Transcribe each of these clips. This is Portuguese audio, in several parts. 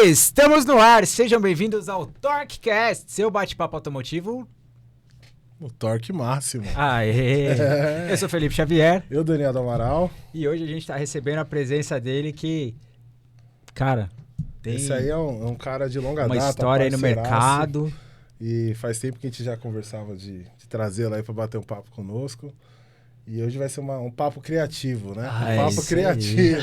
Estamos no ar, sejam bem-vindos ao TorqueCast, seu bate-papo automotivo. O torque máximo. Aê! Eu sou Felipe Xavier. Eu, Daniel do Amaral. E hoje a gente tá recebendo a presença dele que, cara, tem esse aí é um cara de longa uma data, história aí no mercado. E faz tempo que a gente já conversava de trazê-lo aí para bater um papo conosco. E hoje vai ser um papo criativo, né? Um papo criativo.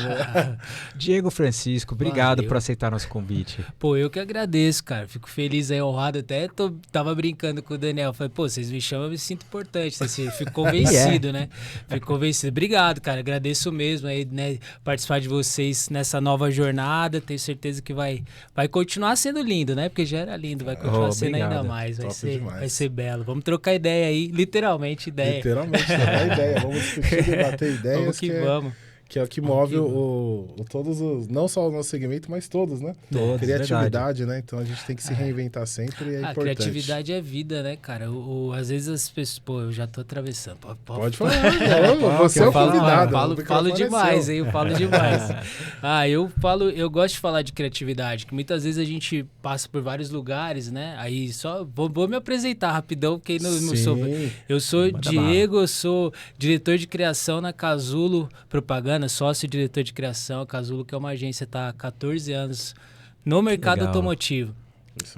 Diego Francisco, obrigado por aceitar nosso convite. Pô, eu que agradeço, cara. Fico feliz aí, honrado. Até tava brincando com o Daniel. Falei, pô, vocês me chamam, eu me sinto importante. Você fico convencido, né? Fico convencido. Obrigado, cara. Agradeço mesmo aí, né? Participar de vocês nessa nova jornada. Tenho certeza que vai continuar sendo lindo, né? Porque já era lindo, vai continuar sendo ainda mais. Vai ser belo. Vamos trocar ideia aí, literalmente ideia. Literalmente, trocar ideia. Vamos discutir, debater ideias, que é o que move todos os, não só o nosso segmento, mas todos, né? Todos, criatividade, verdade. né? Então a gente tem que se reinventar sempre e é importante. A criatividade é vida, né, cara? Às vezes as pessoas... Pô, eu já tô atravessando. Pode falar. Você é o convidado. Falo demais, hein? Eu falo demais. Eu gosto de falar de criatividade, que muitas vezes a gente passa por vários lugares, né? Aí só... Vou me apresentar rapidão, quem não soube. Eu sou Diego, eu sou diretor de criação na Casulo Propaganda, sócio-diretor de criação, a Casulo, que é uma agência, está há 14 anos no mercado automotivo.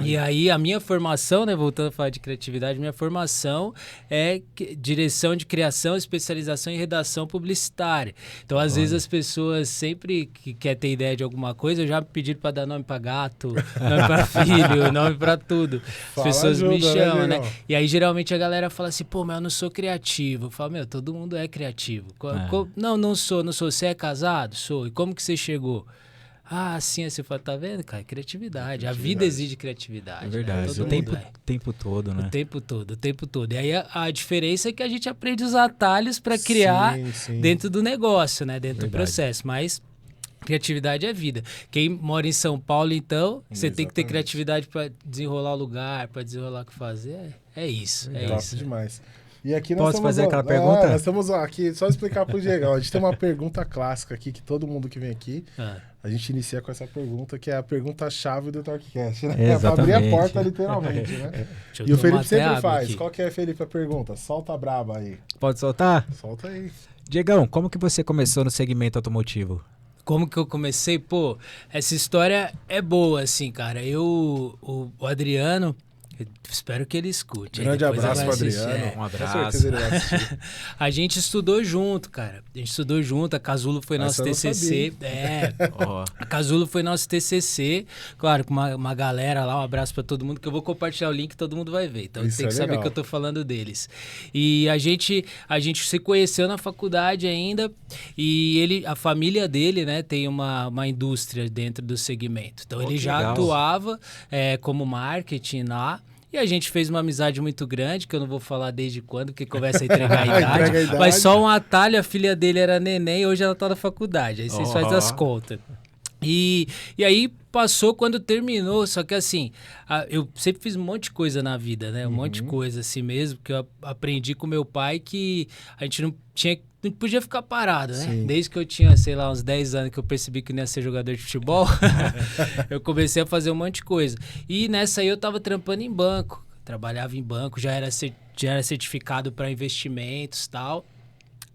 E aí a minha formação, né, voltando a falar de criatividade, minha formação é direção de criação, especialização em redação publicitária. Então, às vezes as pessoas sempre que querem ter ideia de alguma coisa, já me pediram para dar nome para gato, nome para filho, nome para tudo. As pessoas me chamam, né? E aí geralmente a galera fala assim, pô, mas eu não sou criativo. Eu falo, todo mundo é criativo. Não sou. Você é casado? Sou. E como que você chegou? Assim, você fala, tá vendo, cara? Criatividade. A vida exige criatividade. É verdade. Né? Tempo todo, né? O tempo todo. E aí a diferença é que a gente aprende os atalhos para criar dentro do negócio, né? Dentro do processo. Mas criatividade é vida. Quem mora em São Paulo, então, você tem que ter criatividade para desenrolar o lugar, para desenrolar o que fazer. É isso. Top demais. E aqui Posso fazer aquela pergunta? Nós estamos aqui, só explicar pro Diego. A gente tem uma pergunta clássica aqui, que todo mundo que vem aqui, a gente inicia com essa pergunta, que é a pergunta-chave do TorqueCast, né? É pra abrir a porta, literalmente, né? E o Felipe sempre faz. Qual que é, Felipe, a pergunta? Solta a braba aí. Pode soltar? Solta aí. Diegão, como que você começou no segmento automotivo? Como que eu comecei? Pô, essa história é boa, assim, cara. O Adriano... Eu espero que ele escute. Grande abraço pro Adriano. Um abraço. Com certeza ele vai assistir. A gente estudou junto, cara. A Casulo foi nosso TCC. A Casulo foi nosso TCC. Claro, com uma galera lá, um abraço pra todo mundo, que eu vou compartilhar o link, todo mundo vai ver. Então tem que saber que eu tô falando deles. E a gente se conheceu na faculdade ainda, e a família dele, né, tem uma indústria dentro do segmento. Então ele já atuava como marketing lá. E a gente fez uma amizade muito grande, que eu não vou falar desde quando, porque começa a entregar a idade. Mas só um atalho, a filha dele era neném e hoje ela tá na faculdade. Aí vocês fazem as contas. E aí passou quando terminou, só que assim, eu sempre fiz um monte de coisa na vida, né? Um monte de coisa assim mesmo, que eu aprendi com meu pai que a gente não podia ficar parado, né? Sim. Desde que eu tinha, sei lá, uns 10 anos que eu percebi que não ia ser jogador de futebol, eu comecei a fazer um monte de coisa. E nessa aí eu tava trampando em banco, trabalhava em banco, já era certificado para investimentos e tal.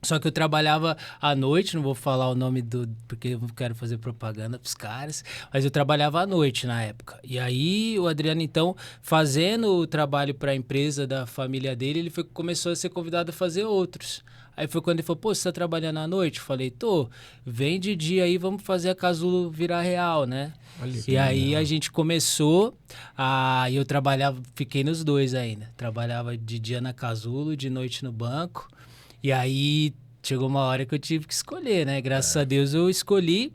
Só que eu trabalhava à noite, não vou falar o nome porque eu não quero fazer propaganda pros caras, mas eu trabalhava à noite na época. E aí o Adriano, então, fazendo o trabalho para a empresa da família dele, ele começou a ser convidado a fazer outros. Aí foi quando ele falou, pô, você tá trabalhando à noite? Eu falei, tô, vem de dia aí, vamos fazer a Casulo virar real, né? E aí a gente começou, e eu fiquei nos dois ainda. Trabalhava de dia na Casulo, de noite no banco. E aí chegou uma hora que eu tive que escolher, né? Graças a Deus eu escolhi.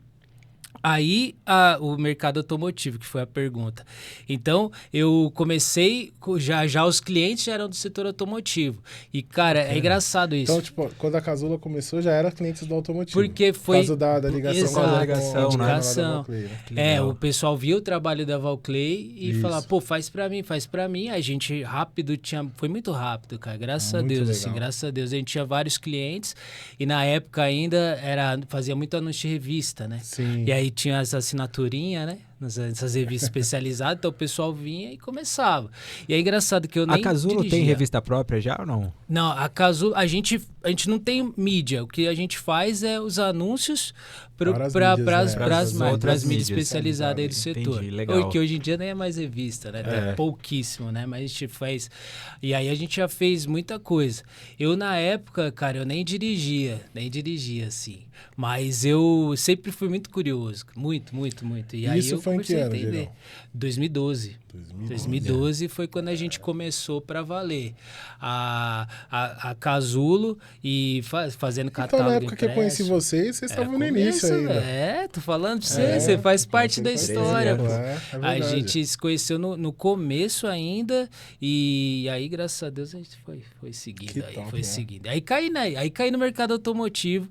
Aí o mercado automotivo, que foi a pergunta. Então, eu comecei, já os clientes já eram do setor automotivo. E, cara, é engraçado isso. Então, tipo, quando a Casulo começou, já era clientes do automotivo. Porque foi... Por causa da ligação. Exato, com a indicação. Né? O pessoal via o trabalho da Valclay e falava, pô, faz pra mim. A gente rápido foi muito rápido, cara. Graças a Deus, assim, graças a Deus. A gente tinha vários clientes e na época ainda fazia muito anúncio de revista, né? Sim. E aí tinha as assinaturinhas, né? nessas revistas especializadas, então o pessoal vinha e começava. E é engraçado que eu nem A Casulo dirigia. tem revista própria já ou não? Não, a Casulo, a gente não tem mídia. O que a gente faz é os anúncios para as mídias especializadas aí do setor. Entendi, legal. Que hoje em dia nem é mais revista, né? É pouquíssimo, né? Mas a gente faz... E aí a gente já fez muita coisa. Eu, na época, cara, eu nem dirigia, assim. Mas eu sempre fui muito curioso. Muito. E aí isso eu foi em que ano, a entender. 2012. 2012 foi quando a gente começou para valer. A Casulo e fazendo catálogo. Então, na época impresso. Que eu conheci vocês estavam no início ainda. Tô falando pra você, você faz parte da história. Pô. A gente se conheceu no começo ainda e aí, graças a Deus, a gente foi seguindo. Seguindo. Aí caí no mercado automotivo.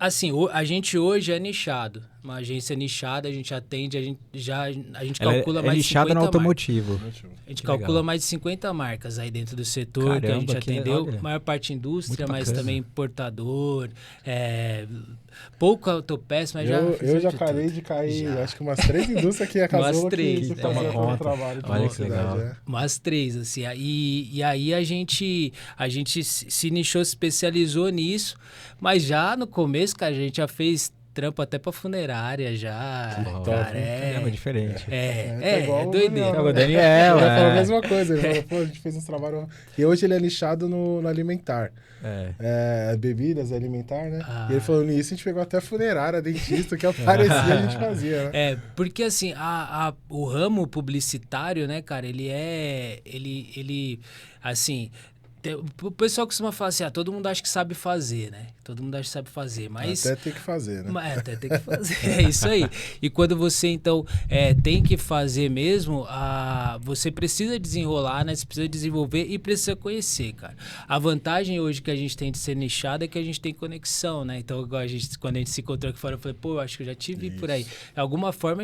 Assim, a gente hoje é nichado. Uma agência nichada, a gente atende, a gente calcula mais de 50 nichada no automotivo. Marcas. A gente calcula mais de 50 marcas aí dentro do setor. Caramba, que a gente atendeu. olha. Maior parte indústria, mas também importador. Pouco autopeça, mas eu já parei de cair, acho que umas 3 indústrias que a Casulo umas 3, que fazia todo o trabalho de olha que legal. Umas 3, assim. E aí a gente se nichou, se especializou nisso, mas já no começo, cara, a gente já fez trampo até pra funerária já. Cara, é diferente. É doideira. O Daniel falou a mesma coisa. Ele falou, pô, a gente fez uns trabalhos... E hoje ele é nichado no alimentar. Bebidas alimentar, né? E ele falou, nisso a gente pegou até funerária, dentista, que aparecia a gente fazia, né? Porque assim, o ramo publicitário, né, cara, ele assim... O pessoal costuma falar assim, todo mundo acha que sabe fazer, né? Todo mundo acha que sabe fazer, mas... Até tem que fazer, né? Até tem que fazer, é isso aí. E quando você, então, tem que fazer mesmo, você precisa desenrolar, né? Você precisa desenvolver e precisa conhecer, cara. A vantagem hoje que a gente tem de ser nichado é que a gente tem conexão, né? Então, quando a gente se encontrou aqui fora, eu falei, pô, eu acho que eu já te vi por aí. De alguma forma,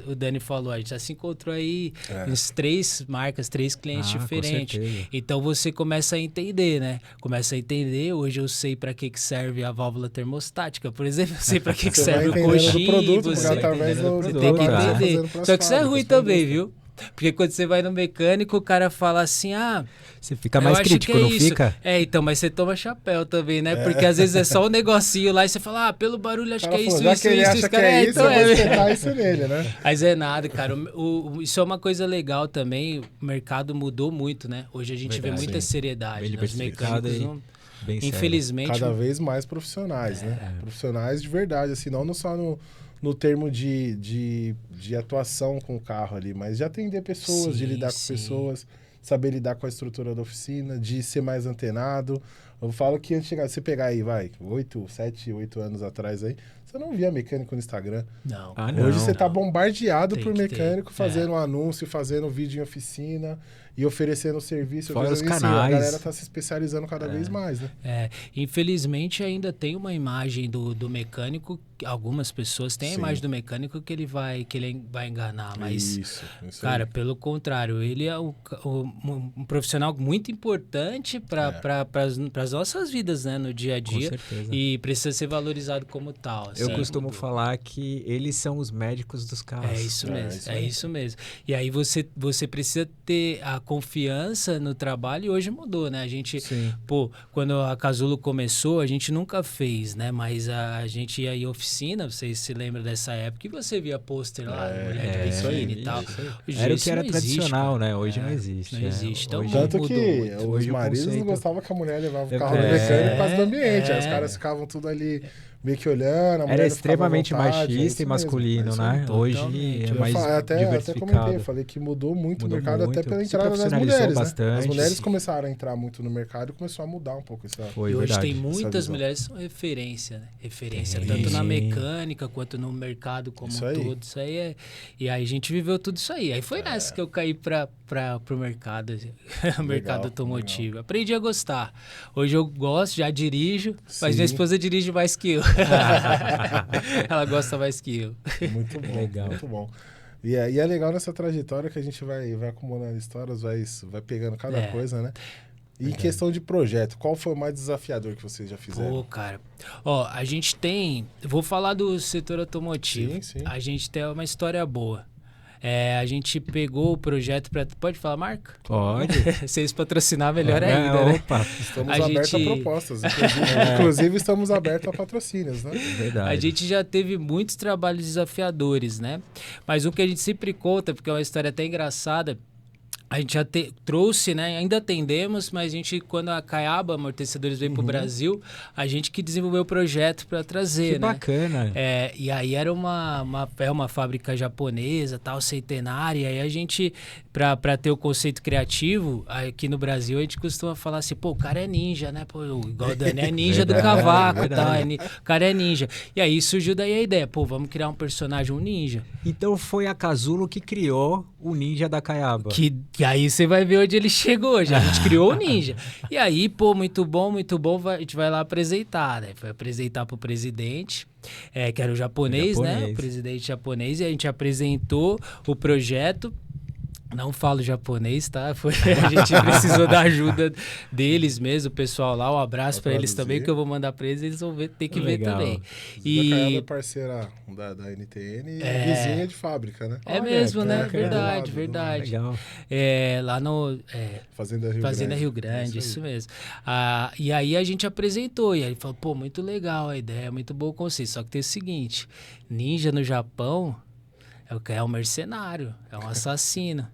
o Dani falou, a gente já se encontrou aí uns 3 marcas, 3 clientes diferentes. Então, você começa a entender, né? Hoje eu sei para que serve a válvula termostática, por exemplo, eu sei para que serve o coxinho, você tem que entender. Só que isso é ruim também, viu? Porque quando você vai no mecânico, o cara fala assim, você fica mais crítico, não fica? Então, mas você toma chapéu também, né? Porque às vezes é só um negocinho lá e você fala, pelo barulho acho que é isso, isso. Eu vou espetar isso nele, né? Mas é nada, cara. Isso é uma coisa legal também. O mercado mudou muito, né? Hoje a gente vê muita seriedade. Os mecânicos infelizmente... Cada vez mais profissionais, né? Profissionais de verdade, assim, não só no termo de atuação com o carro ali, mas de atender pessoas, de lidar com pessoas, saber lidar com a estrutura da oficina, de ser mais antenado. Eu falo que antes de você pegar aí, 7, 8 anos atrás aí, você não via mecânico no Instagram. Não. Hoje você tá bombardeado por mecânico fazendo um anúncio, fazendo vídeo em oficina e oferecendo serviço. Fora os canais. A galera tá se especializando cada vez mais, né? Infelizmente ainda tem uma imagem do mecânico, algumas pessoas têm a imagem do mecânico que ele vai enganar, mas isso cara, aí. Pelo contrário, ele é um profissional muito importante para as nossas vidas, né, no dia a dia. Com certeza. E precisa ser valorizado como tal. Eu costumo falar que eles são os médicos dos carros. É isso mesmo. E aí você precisa ter a confiança no trabalho e hoje mudou, né? A gente, quando a Casulo começou, a gente nunca fez, né? Mas a gente ia em oficina, vocês se lembram dessa época, e você via pôster lá, mulher de biquíni e tal. Era o que era tradicional, né? Hoje não existe. Não existe. Então, tanto que os maridos não gostavam que a mulher levava o carro no mecânico por causa do ambiente. Aí os caras ficavam tudo ali meio que olhando. Era extremamente machista e masculino, né? Hoje é mais até comentei, falei que mudou muito o mercado, até pela entrada das mulheres, bastante, né? As mulheres começaram a entrar muito no mercado e começou a mudar um pouco essa. E hoje tem muitas mulheres que são referência, né? Tanto na mecânica quanto no mercado como um todo. Isso aí é... E aí a gente viveu tudo isso aí. Aí foi nessa que eu caí pro mercado, o mercado automotivo. Legal. Aprendi a gostar. Hoje eu gosto, já dirijo, mas minha esposa dirige mais que eu. Ela gosta mais que eu. Muito bom, legal. Muito bom. E é legal nessa trajetória que a gente vai acumulando histórias, vai pegando cada coisa, né? E em questão de projeto, qual foi o mais desafiador que vocês já fizeram? Pô, cara. Ó, a gente tem... Vou falar do setor automotivo. Sim, sim. A gente tem uma história boa. A gente pegou o projeto para... Pode falar marca? Pode. Vocês patrocinar melhor ainda, né? Opa. Estamos abertos a propostas. Inclusive, estamos abertos a patrocínios, né? Verdade. A gente já teve muitos trabalhos desafiadores, né? Mas um que a gente sempre conta, porque é uma história até engraçada, a gente já trouxe, né? Ainda atendemos, mas a gente, quando a Caiaba Amortecedores veio pro Brasil, a gente que desenvolveu o projeto para trazer, que né? Bacana. E aí era uma fábrica japonesa, tal, centenária, e aí a gente, para ter o conceito criativo, aqui no Brasil a gente costuma falar assim, pô, o cara é ninja, né? Pô, igual o Dani é ninja do cavaco, tá? O cara é ninja. E aí surgiu daí a ideia, pô, vamos criar um personagem, um ninja. Então foi a Casulo que criou o ninja da Caiaba. Que aí você vai ver onde ele chegou, já a gente criou o ninja. E aí, pô, muito bom, a gente vai lá apresentar, né? Foi apresentar pro presidente, que era o japonês, né? O presidente japonês, e a gente apresentou o projeto. Não falo japonês, tá? A gente precisou da ajuda deles mesmo, o pessoal lá. Um abraço para eles também, que eu vou mandar para eles vão ter que ver também. E a Caiaba é parceira da NTN e vizinha de fábrica, né? É mesmo, né? Verdade, lado, verdade. Legal. lá no... Fazenda Rio Grande, isso mesmo. E aí a gente apresentou, e aí ele falou, pô, muito legal a ideia, muito bom o conceito. Só que tem o seguinte, ninja no Japão é um mercenário, é um assassino.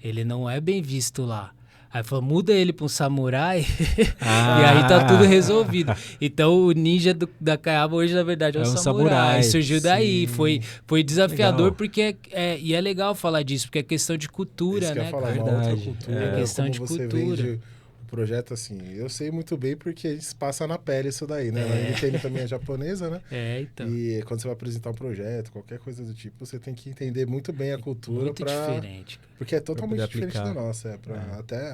Ele não é bem visto lá. Aí falou, muda ele para um samurai e aí tá tudo resolvido. Então o ninja da Caiaba hoje, na verdade, é um samurai. Surgiu daí, foi desafiador, legal. Porque e é legal falar disso, porque é questão de cultura, né? Falar, uma outra cultura. É questão de cultura. Projeto assim, eu sei muito bem porque a gente passa na pele isso daí, né? A NTN também é japonesa, né? Então. E quando você vai apresentar um projeto, qualquer coisa do tipo, você tem que entender muito bem a cultura. Muito diferente. Porque é totalmente diferente da nossa. Até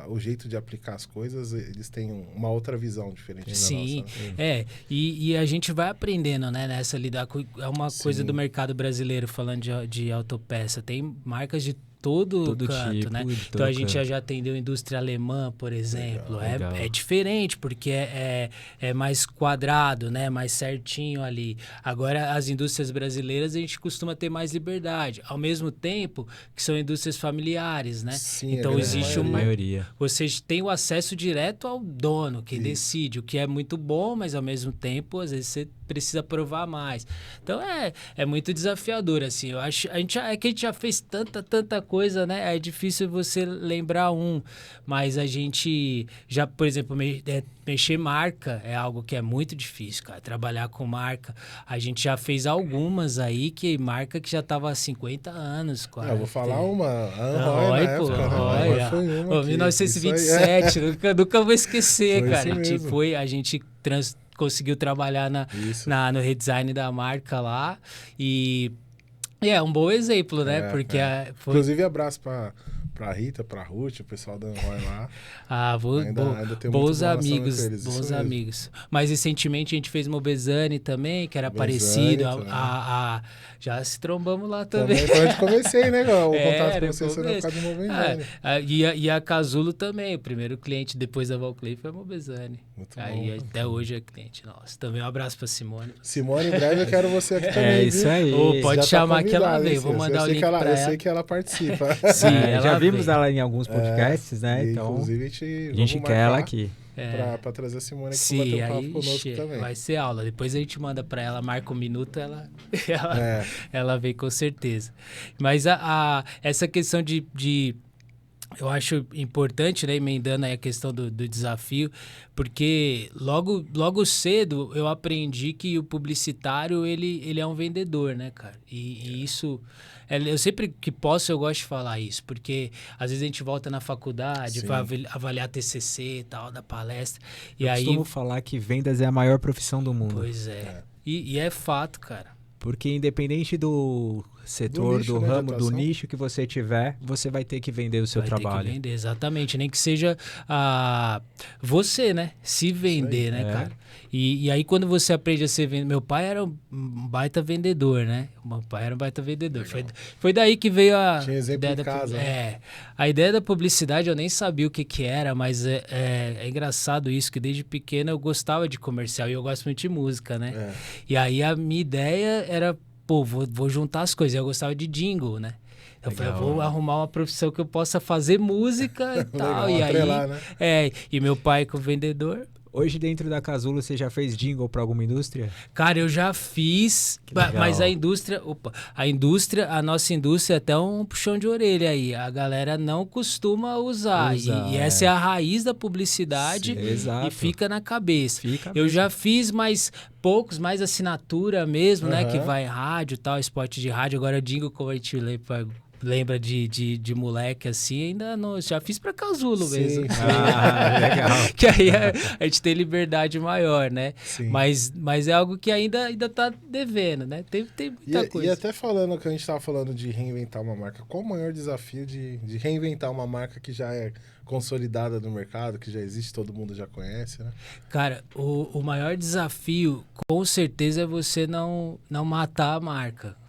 o jeito de aplicar as coisas, eles têm uma outra visão diferente da nossa. Sim, e a gente vai aprendendo, né? Nessa lidar com... É uma coisa do mercado brasileiro, falando de autopeça. Tem marcas de todo canto, tipo, né? Então a gente já atendeu indústria alemã, por exemplo. Legal. É diferente, porque é mais quadrado, né? Mais certinho ali. Agora, as indústrias brasileiras, a gente costuma ter mais liberdade. Ao mesmo tempo que são indústrias familiares, né? Sim, então existe uma maioria. Você tem o acesso direto ao dono, que decide, o que é muito bom, mas ao mesmo tempo, às vezes, você precisa provar mais. Então é muito desafiador, assim. Eu acho que a gente já fez tanta coisa, né? É difícil você lembrar mas a gente já, por exemplo, mexer marca é algo que é muito difícil, cara. Trabalhar com marca. A gente já fez algumas aí, marca que já tava há 50 anos, quase. Eu vou falar uma. Roy, foi uma. 1927, nunca vou esquecer, cara. A gente conseguiu trabalhar no redesign da marca lá e é um bom exemplo, né? Porque inclusive, abraço pra Rita, pra Ruth, o pessoal da Roy lá. Ainda tem bons amigos, bons amigos. Mas recentemente a gente fez Mobesani também, que era parecido. Já se trombamos lá também. Quando eu comecei, né? O contato com você na época do Mobesani. E a Casulo também, o primeiro cliente depois da Valclay foi a Mobesani. Aí até hoje é cliente nosso. Também um abraço pra Simone. Simone, em breve eu quero você aqui também. É isso aí. Pode chamar que ela veio. Vou mandar o link pra ela. Eu sei que ela participa. Sim, já vimos ela em alguns podcasts, né? Então, inclusive, a gente quer ela aqui. Pra trazer a Simone aqui pra bater um papo conosco também. Vai ser aula. Depois a gente manda pra ela, marca um minuto, ela vem com certeza. Mas essa questão de eu acho importante, né, emendando aí a questão do desafio, porque logo cedo eu aprendi que o publicitário, ele é um vendedor, né, cara? E isso... Eu sempre que posso, eu gosto de falar isso, porque às vezes a gente volta na faculdade, vai avaliar TCC e tal, da palestra, e aí... Eu costumo falar que vendas é a maior profissão do mundo. Pois é. E é fato, cara. Porque independente do setor, nicho, do né, de ramo, do atuação. nicho que você tiver, você vai ter que vender o seu trabalho. Ter que vender, exatamente. Nem que seja você, né? Se vender, né, cara? E aí, quando você aprende a ser vendedor... Meu pai era um baita vendedor, né? Meu pai era um baita vendedor. Foi daí que veio a... Tinha exemplo ideia em casa, né? A ideia da publicidade eu nem sabia o que era, mas é engraçado isso, que desde pequeno eu gostava de comercial e eu gosto muito de música, né? E aí a minha ideia era, pô, vou juntar as coisas. Eu gostava de jingle, né? Eu falei, eu vou arrumar uma profissão que eu possa fazer música e tal. Legal, e atrelar, aí, né? e meu pai com vendedor. Hoje, dentro da Casulo, você já fez jingle para alguma indústria? Cara, eu já fiz, mas a nossa indústria é até um puxão de orelha aí. A galera não costuma usar. E essa é a raiz da publicidade. Sim, e fica na cabeça. Eu já fiz, mas poucos, mais assinatura mesmo, né? Que vai rádio e tal, spot de rádio. Agora, jingle, como a gente lembra de moleque assim, ainda não. Já fiz pra casulo mesmo. Sim. Legal. Que aí a gente tem liberdade maior, né? Sim. Mas é algo que ainda tá devendo, né? Tem muita coisa. E até falando que a gente estava falando de reinventar uma marca, qual o maior desafio de reinventar uma marca que já é consolidada no mercado, que já existe, todo mundo já conhece, né? Cara, o maior desafio, com certeza, é você não matar a marca.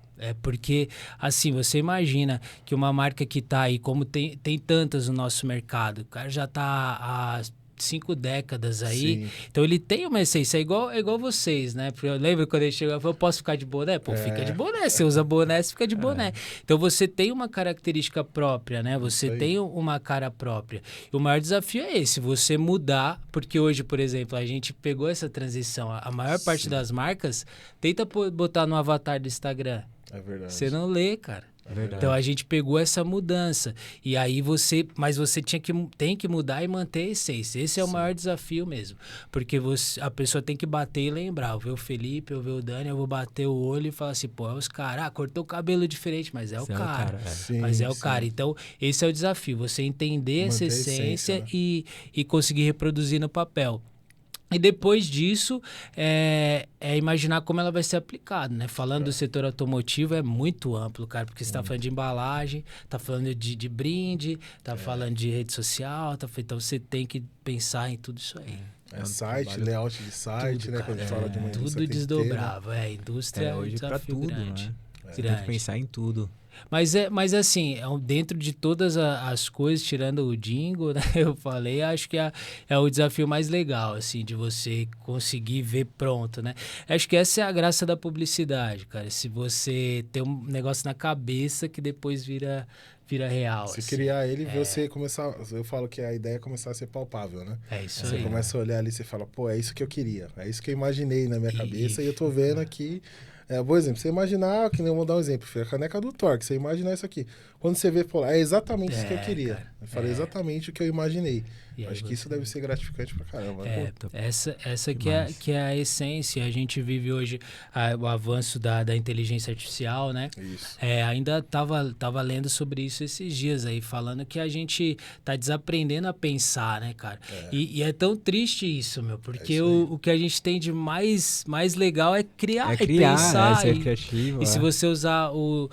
Porque, assim, você imagina que uma marca que tá aí, como tem tantas no nosso mercado, o cara já tá há 5 décadas aí, então ele tem uma essência, é igual vocês, né? Porque eu lembro quando ele chegou, eu posso ficar de boné? Pô, fica de boné, você usa boné, você fica de boné. Então você tem uma característica própria, né? Você tem uma cara própria. E o maior desafio é esse, você mudar, porque hoje, por exemplo, a gente pegou essa transição, a maior parte das marcas tenta botar no avatar do Instagram. É verdade. Você não lê, cara. É verdade. Então a gente pegou essa mudança. E aí mas você tem que mudar e manter a essência. Esse é o maior desafio mesmo. Porque a pessoa tem que bater e lembrar. Eu ver o Felipe, eu ver o Dani, eu vou bater o olho e falar assim, pô, é os caras. Cortou o cabelo diferente, mas é o cara. Mas é o cara. Então, esse é o desafio. Você entender essa essência, né? e conseguir reproduzir no papel. E depois disso, é imaginar como ela vai ser aplicada, né? Falando do setor automotivo é muito amplo, cara, porque você está falando de embalagem, está falando de brinde, está falando de rede social, então você tem que pensar em tudo isso aí. Site, layout de site, tudo, né? Quando fala de uma indústria, tudo desdobrável, indústria hoje para tudo, grande. Né? Você tem que pensar em tudo. Mas assim, dentro de todas as coisas, tirando o jingle, né, eu falei, acho que é o desafio mais legal, assim, de você conseguir ver pronto, né? Acho que essa é a graça da publicidade, cara. Se você tem um negócio na cabeça que depois vira real. Se assim. criar ele, você começar... Eu falo que a ideia é começar a ser palpável, né? É isso você aí. Você começa a olhar ali e você fala, pô, é isso que eu queria. É isso que eu imaginei na minha cabeça e eu tô vendo aqui... Por exemplo, você imaginar, que nem eu vou dar um exemplo, a caneca do Torque, você imaginar isso aqui. Quando você vê, pô, é exatamente isso que eu queria. Cara, eu falei exatamente o que eu imaginei. Acho que isso deve ser gratificante pra caramba. Essa que é a essência. A gente vive hoje o avanço da inteligência artificial, né? Isso. Ainda tava lendo sobre isso esses dias aí, falando que a gente tá desaprendendo a pensar, né, cara? E é tão triste isso, meu, porque o que a gente tem de mais legal é criar e pensar. Ser criativo. E se você usar o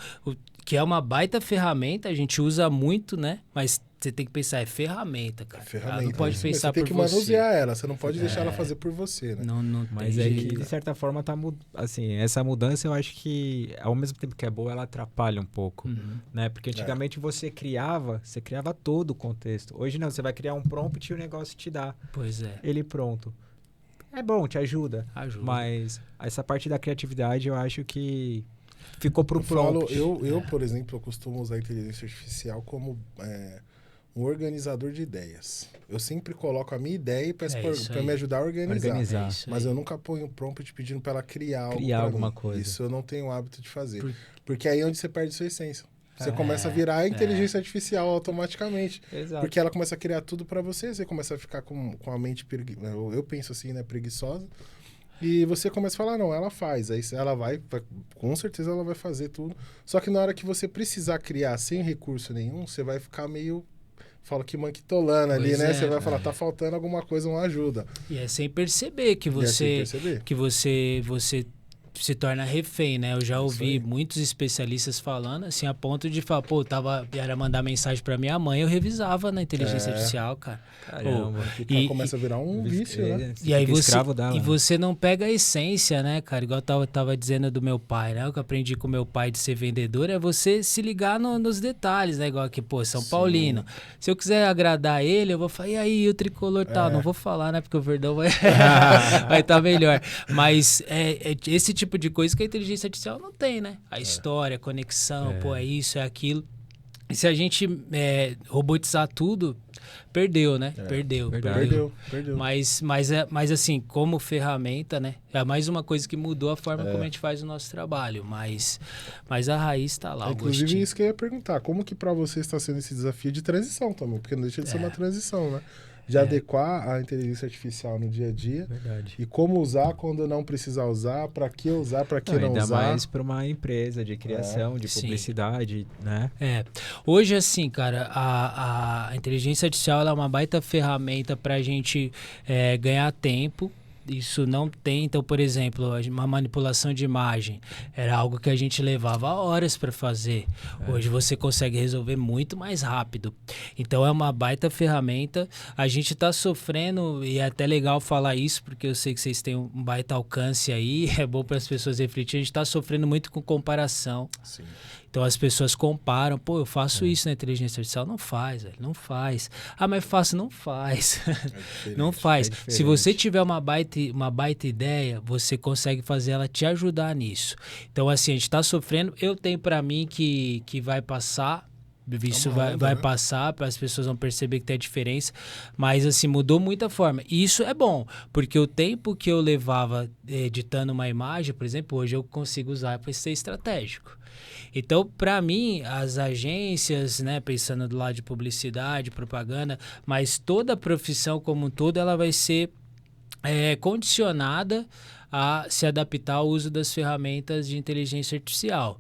que é uma baita ferramenta, a gente usa muito, né? Mas você tem que pensar, é ferramenta, cara. Ferramenta. Não pode pensar por você. Você tem que manusear ela, você não pode deixar ela fazer por você, né? Não mas tem que, de certa forma, tá assim, essa mudança eu acho que, ao mesmo tempo que é boa, ela atrapalha um pouco, né? Porque antigamente você criava todo o contexto. Hoje não, você vai criar um prompt e o negócio te dá. Pois é. Ele pronto. É bom, te ajuda. Mas essa parte da criatividade eu acho que ficou pro prompt. Eu, por exemplo, eu costumo usar a inteligência artificial como um organizador de ideias. Eu sempre coloco a minha ideia e peço para me ajudar a organizar. Mas eu nunca ponho um prompt pedindo para ela criar alguma coisa. Isso eu não tenho o hábito de fazer. Porque aí é onde você perde sua essência. Você começa a virar a inteligência artificial automaticamente. Exato. Porque ela começa a criar tudo para você. Você começa a ficar com a mente eu penso assim, né, preguiçosa. E você começa a falar, não, ela faz. Aí ela vai, com certeza ela vai fazer tudo. Só que na hora que você precisar criar sem recurso nenhum, você vai ficar meio... Fala que manquitolando ali, né? Você vai falar, tá faltando alguma coisa, uma ajuda. E é sem perceber que você se torna refém, né? Eu já ouvi muitos especialistas falando, assim, a ponto de falar, pô, era mandar mensagem pra minha mãe, eu revisava na inteligência artificial, cara. Caramba. E começa a virar um vício, né? E aí você não pega a essência, né, cara? Igual eu tava dizendo do meu pai, né? O que eu aprendi com meu pai de ser vendedor é você se ligar nos detalhes, né? Igual aqui, pô, São Paulino. Se eu quiser agradar ele, eu vou falar, e aí, o tricolor tal? Não vou falar, né? Porque o Verdão vai estar melhor. Mas esse tipo de coisa que a inteligência artificial não tem, né? A história, a conexão, pô, é isso, é aquilo. E se a gente robotizar tudo, perdeu, né? Perdeu. Mas assim, como ferramenta, né? É mais uma coisa que mudou a forma como a gente faz o nosso trabalho. Mas a raiz está lá. Inclusive, isso que eu ia perguntar. Como que para você está sendo esse desafio de transição também? Porque não deixa de ser uma transição, né? De adequar a inteligência artificial no dia a dia. Verdade. E como usar quando não precisar usar, para que usar, para que não usar. Ainda mais para uma empresa de criação, de publicidade, né? Hoje, assim, cara, a inteligência artificial ela é uma baita ferramenta para a gente ganhar tempo. Isso não tem, então, por exemplo, uma manipulação de imagem era algo que a gente levava horas para fazer. Hoje você consegue resolver muito mais rápido. Então é uma baita ferramenta. A gente está sofrendo, e é até legal falar isso, porque eu sei que vocês têm um baita alcance aí, é bom para as pessoas refletirem. A gente está sofrendo muito com comparação. Sim. Então as pessoas comparam, pô, eu faço isso na inteligência artificial, não faz, velho, não faz. Ah, mas faço, não faz. Não faz. Se você tiver uma baita ideia, você consegue fazer ela te ajudar nisso. Então assim, a gente tá sofrendo, eu tenho pra mim que vai passar. Isso vai passar, as pessoas vão perceber que tem a diferença, mas assim, mudou muita forma. E isso é bom, porque o tempo que eu levava editando uma imagem, por exemplo, hoje eu consigo usar para ser estratégico. Então, para mim, as agências, né, pensando do lado de publicidade, propaganda, mas toda a profissão como um todo, ela vai ser condicionada a se adaptar ao uso das ferramentas de inteligência artificial,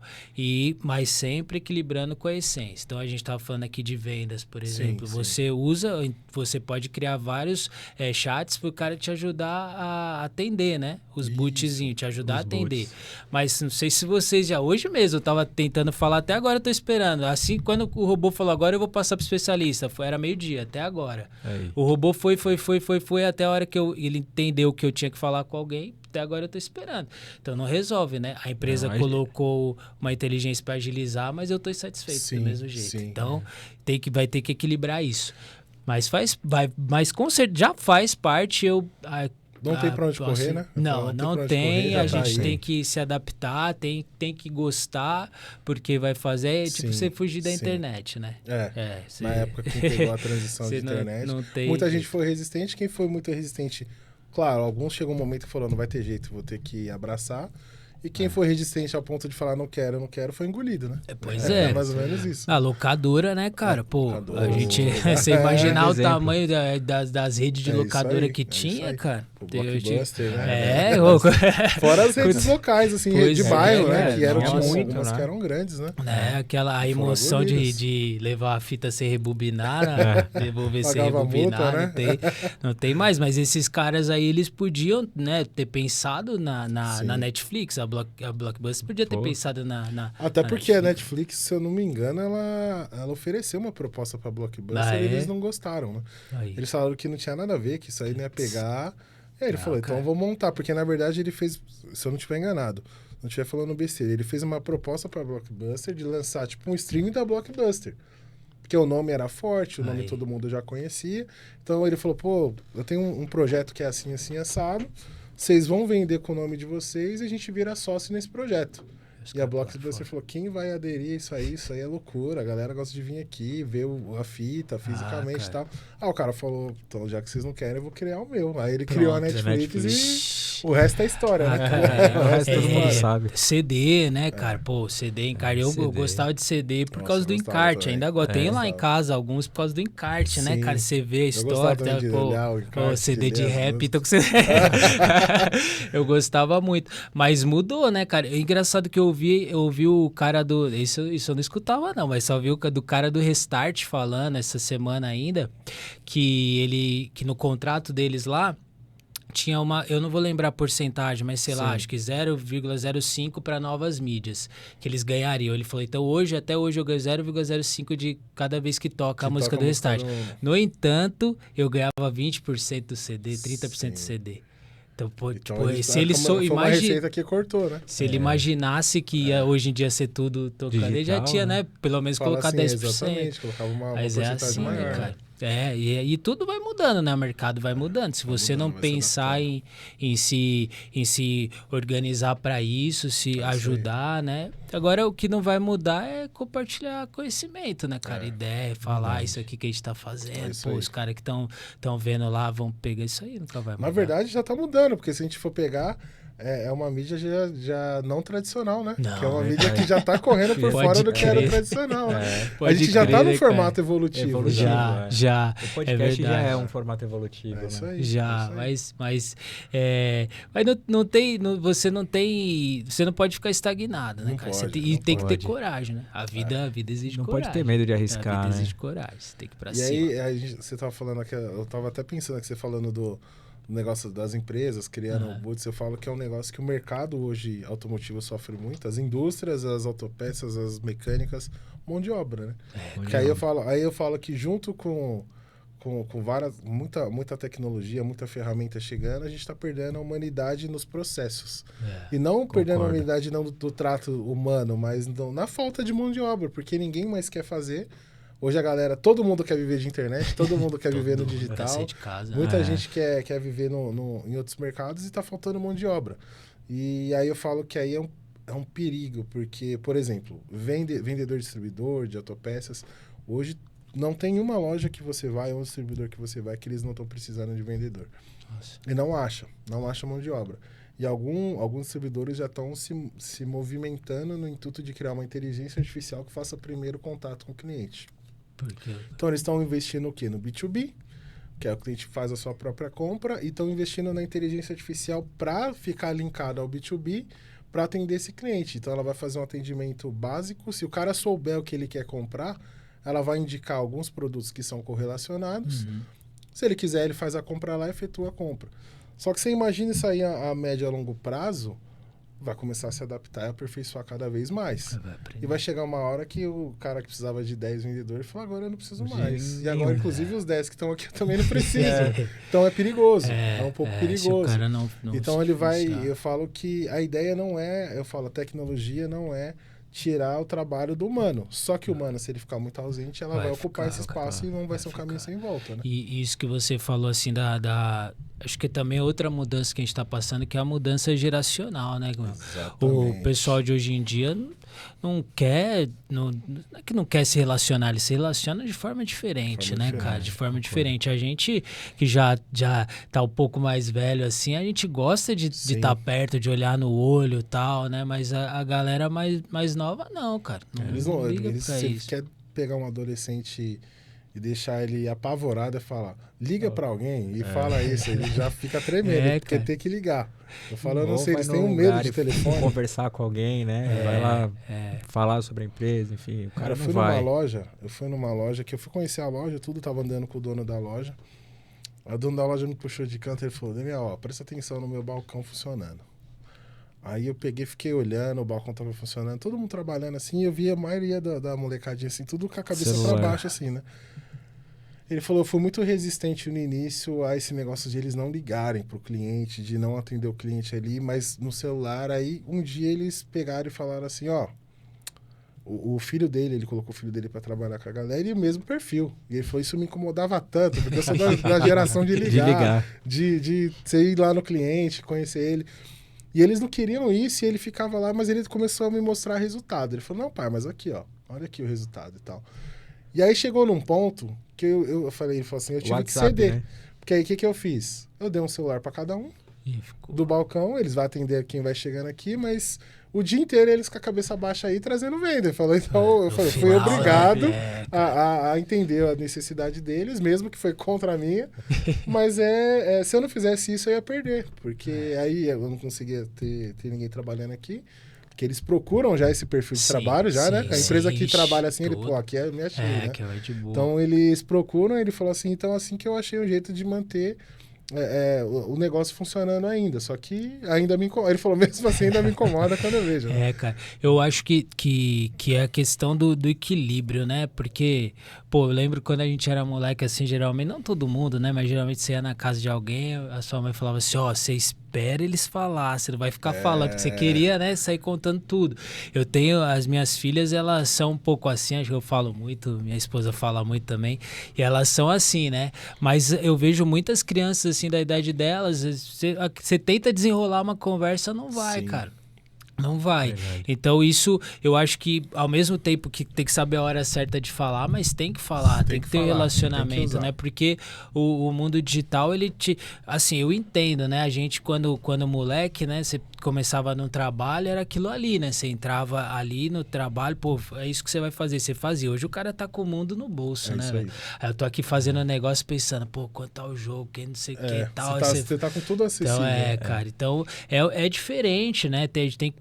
mas sempre equilibrando com a essência. Então a gente estava falando aqui de vendas, por exemplo. Sim. Você pode criar vários chats para o cara te ajudar a atender, né? Os bootzinhos, te ajudar a atender. Mas não sei se vocês já... Hoje mesmo eu estava tentando falar, até agora eu estou esperando. Assim, quando o robô falou agora eu vou passar para o especialista, era meio-dia, até agora. Aí. O robô foi até a hora que ele entendeu que eu tinha que falar com alguém. Até agora eu tô esperando. Então não resolve, né? A empresa colocou uma inteligência para agilizar, mas eu tô insatisfeito do mesmo jeito. Sim, então vai ter que equilibrar isso. Mas com certeza já faz parte. Não tem para onde correr, né? Não tem. A gente tem que se adaptar, tem que gostar, porque vai fazer tipo você fugir da internet, né? Na época que pegou a transição de internet, muita gente foi resistente. Quem foi muito resistente, claro, alguns chegou um momento que falou, não vai ter jeito, vou ter que abraçar. E quem foi resistente ao ponto de falar não quero, foi engolido, né? Pois é. É mais ou menos isso. A locadora, né, cara? Pô, a gente... Você imaginar o tamanho das redes de locadora que tinha, cara? O Blockbuster, né? Fora as redes locais, assim, de bairro, né? Que eram algumas que eram grandes, né? Aquela emoção de levar a fita sem rebobinar, devolver sem rebobinar, multa, não tem mais. Mas esses caras aí, eles podiam, né, ter pensado na Netflix. A Blockbuster podia ter pensado na Até porque a Netflix, se eu não me engano, ela ofereceu uma proposta pra Blockbuster e eles não gostaram, né? Eles falaram que não tinha nada a ver, que isso aí não ia pegar. E aí ele falou, então eu vou montar, porque na verdade ele fez, se eu não estiver enganado, não estiver falando besteira, ele fez uma proposta pra Blockbuster de lançar tipo um streaming da Blockbuster. Porque o nome era forte, o nome todo mundo já conhecia. Então ele falou, pô, eu tenho um projeto que é assim, assim, assado. Vocês vão vender com o nome de vocês e a gente vira sócio nesse projeto. E a Blockbuster falou, quem vai aderir a isso aí é loucura. A galera gosta de vir aqui, ver a fita fisicamente e tal. O cara falou, então já que vocês não querem, eu vou criar o meu. Aí ele criou a Netflix e o resto é história, né? O resto todo mundo sabe. CD, né, cara? Pô, CD, encarte. Eu gostava de CD por causa do encarte. Ainda agora tem lá em casa alguns por causa do encarte, né, cara? Você vê a história. Pô, CD de rap. Então, eu gostava muito. Mas mudou, né, cara? É engraçado que eu ouvi o cara do... Isso eu não escutava, não, mas só ouvi do cara do Restart falando essa semana ainda, que no contrato deles lá, tinha eu não vou lembrar a porcentagem, mas sei lá, acho que 0,05 para novas mídias, que eles ganhariam. Ele falou, então até hoje eu ganho 0,05 de cada vez que toca a música do Restart. No entanto, eu ganhava 20% do CD, 30% do CD. Então, se ele uma receita que cortou, né? Se ele imaginasse que ia hoje em dia ser tudo tocando, ele já tinha, né? Pelo menos colocar 10%. Exatamente, colocava uma porcentagem maior. Cara. E tudo vai mudando, né? O mercado vai mudando. Se você não pensar em se organizar para isso, se ajudar, né? Agora, o que não vai mudar é compartilhar conhecimento, né, cara? Ideia, falar isso aqui que a gente tá fazendo. Os caras que estão vendo lá vão pegar isso aí, nunca vai mudar. Na verdade, já tá mudando, porque se a gente for pegar... É uma mídia já não tradicional, né? Não, que é uma mídia que já tá correndo por fora do que era tradicional. A gente já tá no formato evolutivo. Já. O podcast já é um formato evolutivo, né? Isso aí. Já, mas não tem, você não pode ficar estagnado, né, cara? Tem que ter coragem, né? A vida exige coragem. Não pode ter medo de arriscar, A vida exige coragem, você tem que ir pra cima. E aí, você tava falando aqui, eu tava até pensando aqui, você falando do negócio das empresas criando o Boots, eu falo que é um negócio que o mercado hoje automotivo sofre muito, as indústrias, as autopeças, as mecânicas, mão de obra, né? Porque aí eu falo que junto com muita tecnologia, muita ferramenta chegando, a gente está perdendo a humanidade nos processos. E não perdendo a humanidade não do trato humano, mas na falta de mão de obra, porque ninguém mais quer fazer. Hoje a galera, todo mundo quer viver de internet, todo mundo quer viver no digital. Sair de casa. Muita gente quer viver em outros mercados e está faltando mão de obra. E aí eu falo que aí é um perigo, porque, por exemplo, vendedor-distribuidor de autopeças, hoje não tem uma loja que você vai, ou um distribuidor que você vai, que eles não estão precisando de vendedor. Nossa. E não acha mão de obra. E alguns distribuidores já estão se movimentando no intuito de criar uma inteligência artificial que faça primeiro contato com o cliente. Então, eles estão investindo o quê? No B2B, que é o cliente faz a sua própria compra, e estão investindo na inteligência artificial para ficar linkado ao B2B, para atender esse cliente. Então, ela vai fazer um atendimento básico. Se o cara souber o que ele quer comprar, ela vai indicar alguns produtos que são correlacionados. Se ele quiser, ele faz a compra lá e efetua a compra. Só que você imagina isso aí a médio e a longo prazo, vai começar a se adaptar e aperfeiçoar cada vez mais. E vai chegar uma hora que o cara que precisava de 10 vendedores fala, agora eu não preciso mais. E agora, inclusive, os 10 que estão aqui eu também não preciso. Então é perigoso. É um pouco perigoso. Se o cara não então ele vai... Eu falo que a ideia não é... Eu falo, a tecnologia não é tirar o trabalho do humano. Só que o humano, se ele ficar muito ausente, ela vai ocupar esse espaço e não vai ser um caminho sem volta, né? E isso que você falou, assim, acho que também outra mudança que a gente está passando, que é a mudança geracional, né? O pessoal de hoje em dia não é que não quer se relacionar, ele se relaciona de forma diferente, né, cara? De forma diferente. A gente que já tá um pouco mais velho, assim, a gente gosta de estar perto, de olhar no olho e tal, né? Mas a galera mais nova, não, cara. Eles quer pegar um adolescente e deixar ele apavorado e falar, liga pra alguém e fala isso, ele já fica tremendo, porque tem que ligar. Eu falo, eu não sei, eles têm um medo de telefone. Conversar com alguém, né? Vai lá falar sobre a empresa, enfim, o cara não vai. Eu fui numa loja, que eu fui conhecer a loja, tudo tava andando com o dono da loja. O dono da loja me puxou de canto e ele falou, Daniel, presta atenção no meu balcão funcionando. Aí eu peguei, fiquei olhando, o balcão tava funcionando, todo mundo trabalhando assim, e eu vi a maioria da molecadinha assim, tudo com a cabeça pra baixo assim, né? Ele falou, eu fui muito resistente no início a esse negócio de eles não ligarem pro cliente, de não atender o cliente ali, mas no celular, aí um dia eles pegaram e falaram assim, ó, o filho dele, ele colocou o filho dele para trabalhar com a galera e o mesmo perfil. E ele falou, isso me incomodava tanto, porque eu sou da geração de ligar, de você ir lá no cliente, conhecer ele. E eles não queriam isso e ele ficava lá, mas ele começou a me mostrar resultado. Ele falou, não, pai, mas aqui, ó, olha aqui o resultado e tal. E aí chegou num ponto que eu falei, ele falou assim, eu tive WhatsApp, que ceder. Né? Porque aí o que eu fiz? Eu dei um celular para cada um do balcão, eles vão atender quem vai chegando aqui, mas o dia inteiro eles com a cabeça baixa aí trazendo venda. Ele falou, então eu falei, fui obrigado a entender a necessidade deles, mesmo que foi contra a minha, mas se eu não fizesse isso eu ia perder, porque aí eu não conseguia ter ninguém trabalhando aqui. Que eles procuram já esse perfil de trabalho, né? A empresa que trabalha assim, ele, aqui é minha cheia, né? Que é de boa. Então, eles procuram, ele falou assim, então assim que eu achei um jeito de manter o negócio funcionando ainda. Só que ainda me incomoda. Ele falou, mesmo assim, ainda me incomoda quando eu vejo. Né? Cara, eu acho que é a questão do equilíbrio, né? Porque, pô, eu lembro quando a gente era moleque, assim, geralmente, não todo mundo, né? Mas geralmente você ia na casa de alguém, a sua mãe falava assim, você espera eles falar, você não vai ficar falando, porque você queria, né, sair contando tudo. Eu tenho, as minhas filhas, elas são um pouco assim, acho que eu falo muito, minha esposa fala muito também, e elas são assim, né? Mas eu vejo muitas crianças, assim, da idade delas, você tenta desenrolar uma conversa, não vai, cara. Não vai. Verdade. Então isso, eu acho que ao mesmo tempo que tem que saber a hora certa de falar, mas tem que falar, tem que ter relacionamento, né? Porque o mundo digital, ele assim, eu entendo, né? A gente quando moleque, né? Você começava no trabalho, era aquilo ali, né? Você entrava ali no trabalho, pô, é isso que você vai fazer, você fazia. Hoje o cara tá com o mundo no bolso, né, velho? Aí eu tô aqui fazendo um negócio pensando, pô, quanto tá o jogo, quem não sei o que e tal. Você tá com tudo acessível. Então, cara, então é diferente, né?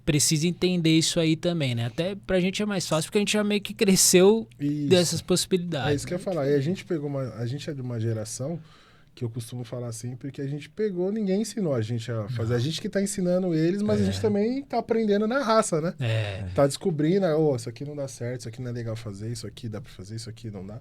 Precisa entender isso aí também, né? Até pra gente é mais fácil, porque a gente já meio que cresceu dessas possibilidades. É isso que eu ia falar. E a gente a gente é de uma geração que eu costumo falar sempre que a gente pegou, ninguém ensinou a gente a fazer. A gente que tá ensinando eles, mas a gente também tá aprendendo na raça, né? Tá descobrindo, isso aqui não dá certo, isso aqui não é legal fazer, isso aqui dá pra fazer, isso aqui não dá.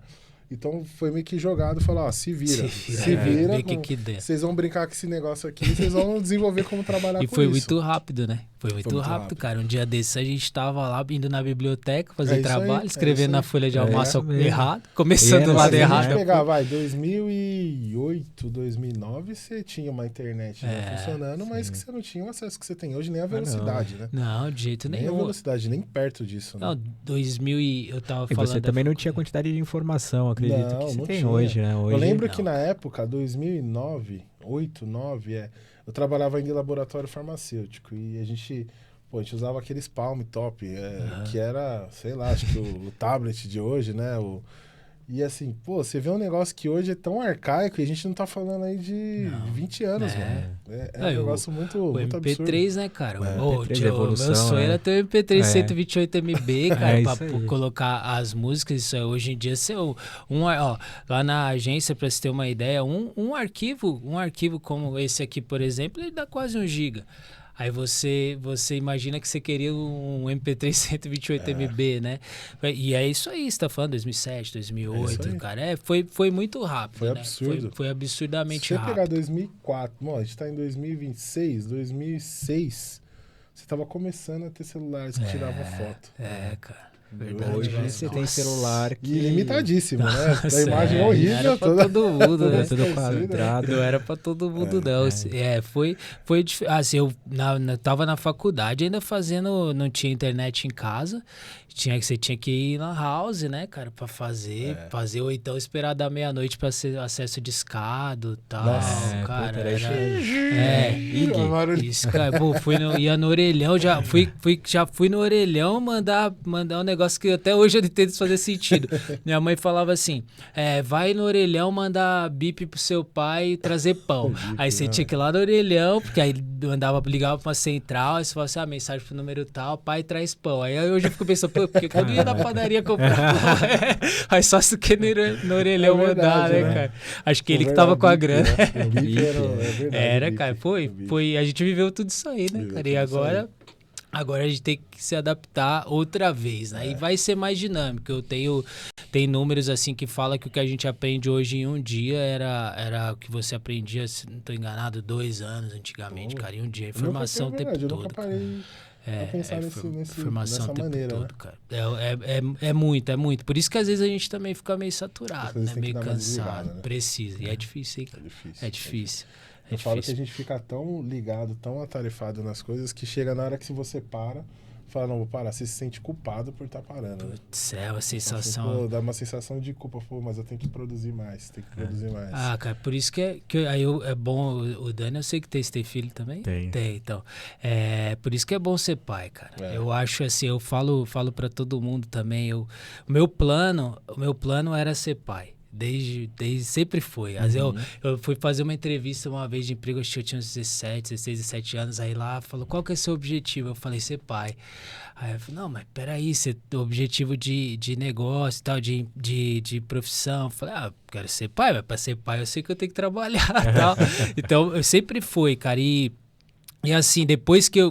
Então foi meio que jogado, falar, se vira. Vocês vão brincar com esse negócio aqui, vocês vão desenvolver como trabalhar com isso. E foi muito rápido, né? Foi muito rápido, cara. Um dia desses a gente tava lá, indo na biblioteca, fazer trabalho, escrevendo na folha de almoço errado, começando do lado errado. Se a gente pegar, 2008, 2009, você tinha uma internet funcionando, mas que você não tinha o acesso que você tem hoje, nem a velocidade, né? Não, de jeito nenhum. Nem a velocidade, nem perto disso, né? Não, 2000 eu tava falando... E você também não tinha quantidade de informação, acredito que você tem hoje, né? Hoje, eu lembro que na época, 2009, 2009, eu trabalhava em laboratório farmacêutico e a gente usava aqueles Palm Top, que era, sei lá, acho que o tablet de hoje, né? E assim, você vê um negócio que hoje é tão arcaico e a gente não tá falando aí de 20 anos, mano. É um negócio muito MP3, absurdo. né, cara? MP3 meu sonho era ter um MP3 128 MB, cara, pra colocar as músicas. Isso hoje em dia, lá na agência, pra você ter uma ideia, um arquivo como esse aqui, por exemplo, ele dá quase 1 GB. Aí você imagina que você queria um MP3 128 MB, né? E é isso aí, você tá falando 2007, 2008, cara. Foi muito rápido, foi né? Absurdo. Foi absurdamente rápido. Se você pegar 2004, a gente tá em 2006, você tava começando a ter celulares que tiravam foto. Cara. Verdade, hoje você tem celular que... ilimitadíssimo, né? Da imagem horrível. Não era pra todo mundo, né? Tudo quadrado. Não era pra todo mundo, não. Foi difícil. Assim, eu tava na faculdade ainda fazendo... Não tinha internet em casa. Você tinha que ir na house, né, cara? Pra fazer, ou então esperar da meia-noite pra ser acesso discado e tal. Nossa, cara. Isso, cara. Pô, ia no orelhão, já fui no orelhão mandar um negócio que até hoje eu não entendo fazer sentido. Minha mãe falava assim, vai no orelhão mandar bip pro seu pai e trazer pão. Aí você tinha que ir lá no orelhão, porque aí ligava pra uma central, aí você falava assim, mensagem pro número tal, pai traz pão. Aí hoje eu fico pensando, pô, porque quando ia na padaria comprar pão, aí só se que no orelhão mandar, né, cara? Acho que ele que tava com a grana. Era, cara, foi, a gente viveu tudo isso aí, né, cara? E agora a gente tem que se adaptar outra vez, né? E vai ser mais dinâmico. Tem números assim que fala que o que a gente aprende hoje em um dia era o que você aprendia, se não estou enganado, 2 anos antigamente, cara. Em um dia. Informação o tempo todo. Eu nunca parei a pensar informação nessa maneira, todo, cara. É muito. Por isso que às vezes a gente também fica meio saturado, né? Meio cansado. Né? Precisa. E é difícil, hein, cara? É difícil. Eu falo que a gente fica tão ligado, tão atarefado nas coisas, que chega na hora que se você fala, não, vou parar, você se sente culpado por estar parando. Putz, é uma sensação... Então, assim, dá uma sensação de culpa, mas eu tenho que produzir mais, produzir mais. Cara, por isso que aí é bom, o Dani, eu sei que tem filho também? Tem, então. Por isso que é bom ser pai, cara. Eu acho assim, eu falo pra todo mundo também, o meu plano era ser pai. Sempre foi. Eu fui fazer uma entrevista uma vez de emprego, acho que eu tinha uns 16, 17 anos, aí lá falou, qual que é o seu objetivo? Eu falei, ser pai. Aí eu falei, não, mas peraí, objetivo de negócio e tal, de profissão. Eu falei, quero ser pai, mas pra ser pai eu sei que eu tenho que trabalhar e tal. Então, eu sempre fui, cara, e assim, depois que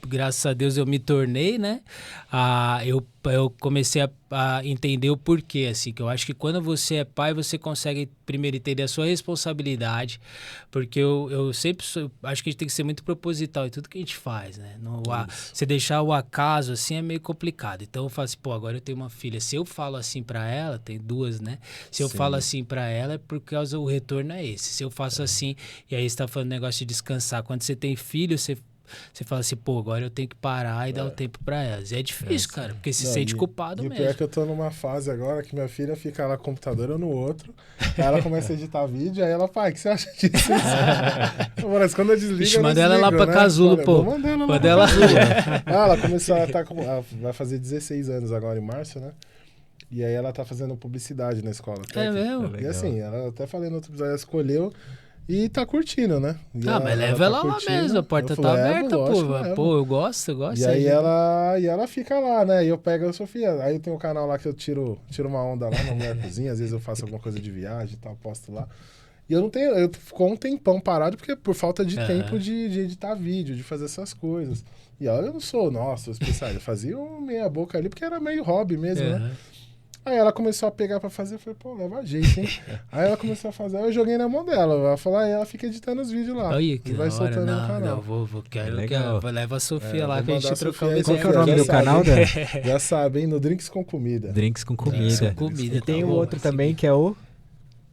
graças a Deus eu me tornei, né, eu comecei a entender o porquê, assim, que eu acho que quando você é pai, você consegue primeiro entender a sua responsabilidade, porque eu sempre acho que a gente tem que ser muito proposital em tudo que a gente faz, né, você deixar o acaso, assim, é meio complicado, então eu falo assim, agora eu tenho uma filha, se eu falo assim pra ela, tem 2, né, se eu falo assim pra ela é por causa o retorno é esse, se eu faço assim, e aí você tá falando negócio de descansar, quando você tem filho, você fala assim, agora eu tenho que parar e dar o tempo pra elas. E é difícil, cara, porque se sente culpado mesmo. E o pior é que eu tô numa fase agora que minha filha fica lá no computador ou no outro, aí ela começa a editar vídeo, aí ela, pai, o que você acha disso? Mas quando eu desligo, manda ela lá pra Casulo, pô. Manda ela lá. Ela começou, ela vai fazer 16 anos agora em março, né? E aí ela tá fazendo publicidade na escola. É mesmo? E assim, ela até falei no outro episódio, ela escolheu... E tá curtindo, né? Mas leva ela lá mesmo, a porta tá aberta, pô. Eu gosto. E aí ela fica lá, né? E eu pego a Sofia. Aí eu tenho um canal lá que eu tiro uma onda lá na minha cozinha. Às vezes eu faço alguma coisa de viagem e tal, posto lá. E eu ficou um tempão parado, porque por falta de tempo de editar vídeo, de fazer essas coisas. E eu não sou, especialista. Eu fazia meia boca ali, porque era meio hobby mesmo, né? Aí ela começou a pegar pra fazer, eu falei, leva jeito, hein? Aí ela começou a fazer, aí eu joguei na mão dela. Ela falou, aí ela fica editando os vídeos lá. Olha, e vai soltando no canal. Leva a Sofia lá pra gente trocar uma ideia. Qual que é o nome do canal, Dan? Já sabe, hein? No Drinks com Comida. Drinks com Comida. E tem o outro também, que é o...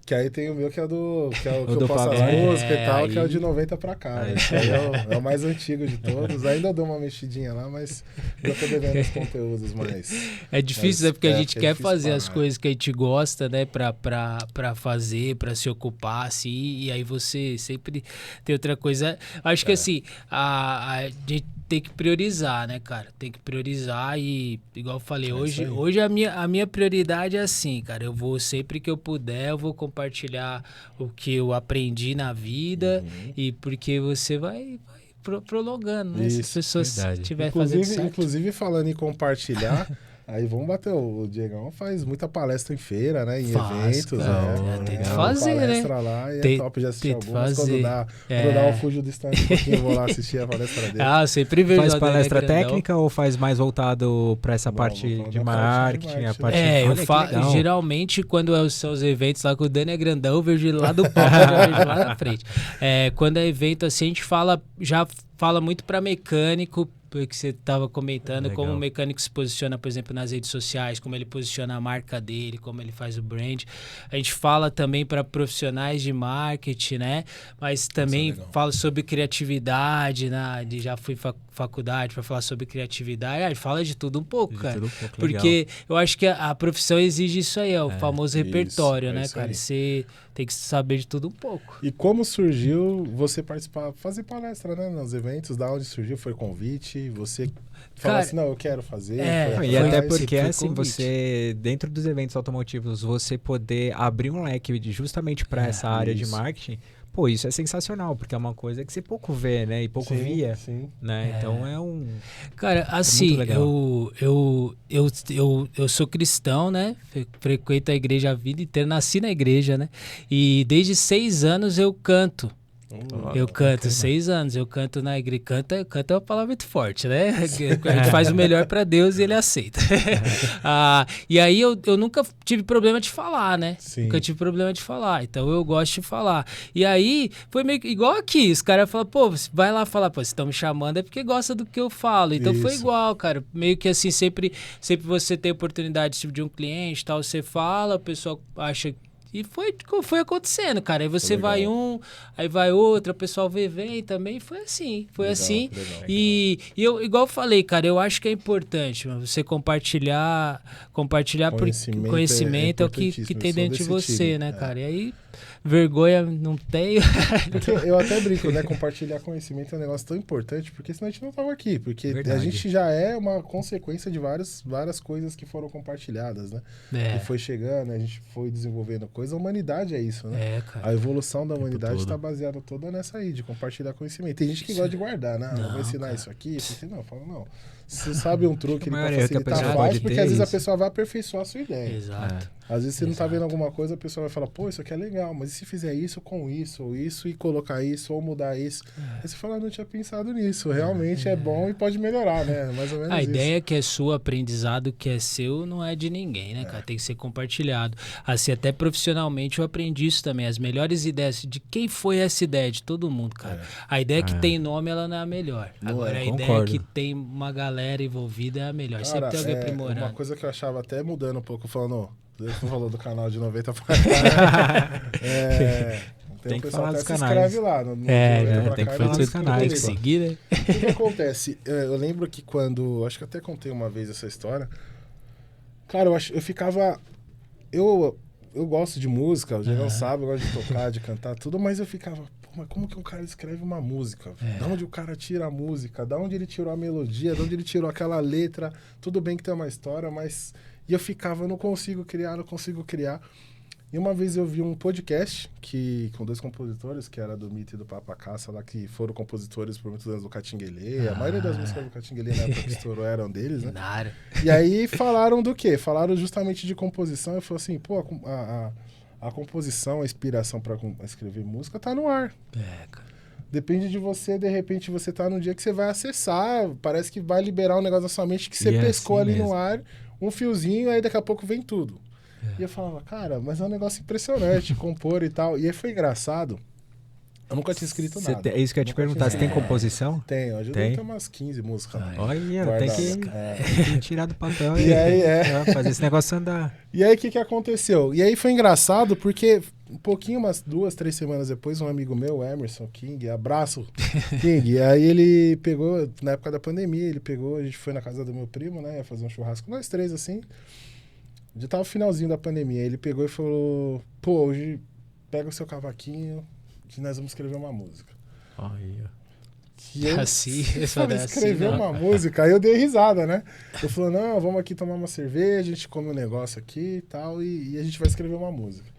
Que aí tem o meu, que é o que eu posto as músicas e tal, que é o de 90 pra cá. Esse aí é o mais antigo de todos. Ainda dou uma mexidinha lá, mas eu tô devendo os conteúdos mais... É difícil, né? Porque a gente quer fazer as coisas que a gente gosta, né? Pra fazer, pra se ocupar, assim. E aí você sempre tem outra coisa. Acho que assim, a gente tem que priorizar, né, cara? Tem que priorizar e, igual eu falei, hoje a minha prioridade é assim, cara. Eu vou, sempre que eu puder, eu vou compartilhar o que eu aprendi na vida e porque você vai prolongando, né? Se as pessoas estiverem fazendo certo. Inclusive, falando em compartilhar... Aí vamos bater, o Diegão faz muita palestra em feira, né? Em eventos, né? Tem que fazer, palestra lá e é top de assistir algumas. Quando dá, eu fujo do stand um pouquinho, eu vou lá assistir a palestra dele. Sempre vejo. Faz palestra técnica ou faz mais voltado para essa parte de marketing? Eu faço, geralmente, quando são os eventos lá com o Dani é grandão, eu vejo ele lá do palco, já vejo lá na frente. Quando é evento assim, a gente já fala muito para mecânico, porque você estava comentando como o mecânico se posiciona, por exemplo, nas redes sociais, como ele posiciona a marca dele, como ele faz o brand. A gente fala também para profissionais de marketing, né? Mas também fala sobre criatividade, né? Já fui faculdade para falar sobre criatividade. A gente fala de tudo um pouco, cara. Porque eu acho que a profissão exige isso aí, o famoso repertório, né, cara? Você tem que saber de tudo um pouco. E como surgiu você participar, fazer palestra, né, nos eventos? Da onde surgiu? Foi convite? Você falou assim, não, eu quero fazer. E até porque, assim, você, dentro dos eventos automotivos, você poder abrir um leque justamente para essa área de marketing, pô, isso é sensacional, porque é uma coisa que você pouco vê, né? E pouco via, né? Então é um... Cara, assim, eu sou cristão, né? Frequento a igreja a vida inteira, nasci na igreja, né? E desde 6 anos eu canto. Eu canto 6 anos, eu canto na igreja. Canta é uma palavra muito forte, né? A gente faz o melhor pra Deus e ele aceita. E aí eu nunca tive problema de falar, né? Nunca tive problema de falar, então eu gosto de falar. E aí foi meio igual aqui, os caras falam, pô, vai lá falar, pô, vocês estão me chamando é porque gosta do que eu falo. Então foi igual, cara, meio que assim, sempre você tem oportunidade de um cliente, tal, você fala, o pessoal acha... E foi acontecendo, cara. Aí você vai aí vai outro, o pessoal vem também. Foi assim, Legal. E eu, igual eu falei, cara, eu acho que é importante você compartilhar conhecimento é o que tem dentro de você, né, cara? E aí, vergonha não tenho. Eu até brinco, né? Compartilhar conhecimento é um negócio tão importante, porque senão a gente não tava aqui. Porque a gente já é uma consequência de várias coisas que foram compartilhadas, né? Que foi chegando, a gente foi desenvolvendo coisa. A humanidade é isso, né? Cara. A evolução da humanidade está baseada toda nessa aí, de compartilhar conhecimento. Tem gente que gosta de guardar, né? Não, vou ensinar isso aqui, não, fala não. Você sabe um truque ali pra facilitar fácil, porque às vezes a pessoa vai aperfeiçoar a sua ideia. Exato. Às vezes você não tá vendo alguma coisa, a pessoa vai falar, pô, isso aqui é legal, mas e se fizer isso com isso, ou isso, e colocar isso, ou mudar isso? Aí você fala, não tinha pensado nisso. Realmente é bom e pode melhorar, né? Mais ou menos a isso. ideia que é sua, aprendizado que é seu, não é de ninguém, né, cara? Tem que ser compartilhado. Assim, até profissionalmente eu aprendi isso também. As melhores ideias, de quem foi essa ideia? De todo mundo, cara. A ideia que tem nome, ela não é a melhor. Agora, a ideia que tem uma galera envolvida é a melhor. Cara, sempre tem alguém aprimorando. Uma coisa que eu achava até mudando um pouco, falando... Você falou do canal de 90 pra cá. Tem que falar dos canais. Se inscreve lá. Tem que falar dos canais. Tem que seguir, né? O que acontece? Eu lembro que quando... Acho que até contei uma vez essa história. Cara, eu ficava... Eu gosto de música, o Diego sabe, eu gosto de tocar, de cantar, tudo, mas eu ficava... Pô, mas como que um cara escreve uma música? Da onde o cara tira a música? Da onde ele tirou a melodia? Da onde ele tirou aquela letra? Tudo bem que tem uma história, mas... E eu ficava, não consigo criar. E uma vez eu vi um podcast com 2 compositores, que era do Mito e do Papacaça, lá, que foram compositores por muitos anos do Catinguelê. A maioria das músicas do Catinguelê na época que estourou eram deles, né? E aí falaram do quê? Falaram justamente de composição. Eu falei assim, pô, a composição, a inspiração para escrever música tá no ar. Cara. Depende de você, de repente você tá num dia que você vai acessar, parece que vai liberar um negócio da sua mente que você pescou assim ali mesmo. No ar, um fiozinho, aí daqui a pouco vem tudo. E eu falava, cara, mas é um negócio impressionante, compor e tal. E aí foi engraçado. Eu nunca tinha escrito nada. É isso que eu ia te perguntar, você tem composição? Tenho, eu tenho umas 15 músicas. Olha, tem que tirar do papel e aí fazer esse negócio andar. E aí o que aconteceu? E aí foi engraçado porque um pouquinho, umas 2, 3 semanas depois, um amigo meu, Emerson King, abraço King, e aí ele pegou, na época da pandemia, a gente foi na casa do meu primo, né, ia fazer um churrasco, nós 3 assim, já tava o finalzinho da pandemia, ele pegou e falou, pô, hoje pega o seu cavaquinho que nós vamos escrever uma música. Assim, escrever uma música, aí eu dei risada, né? Eu falei, não, vamos aqui tomar uma cerveja, a gente come um negócio aqui e tal, e a gente vai escrever uma música.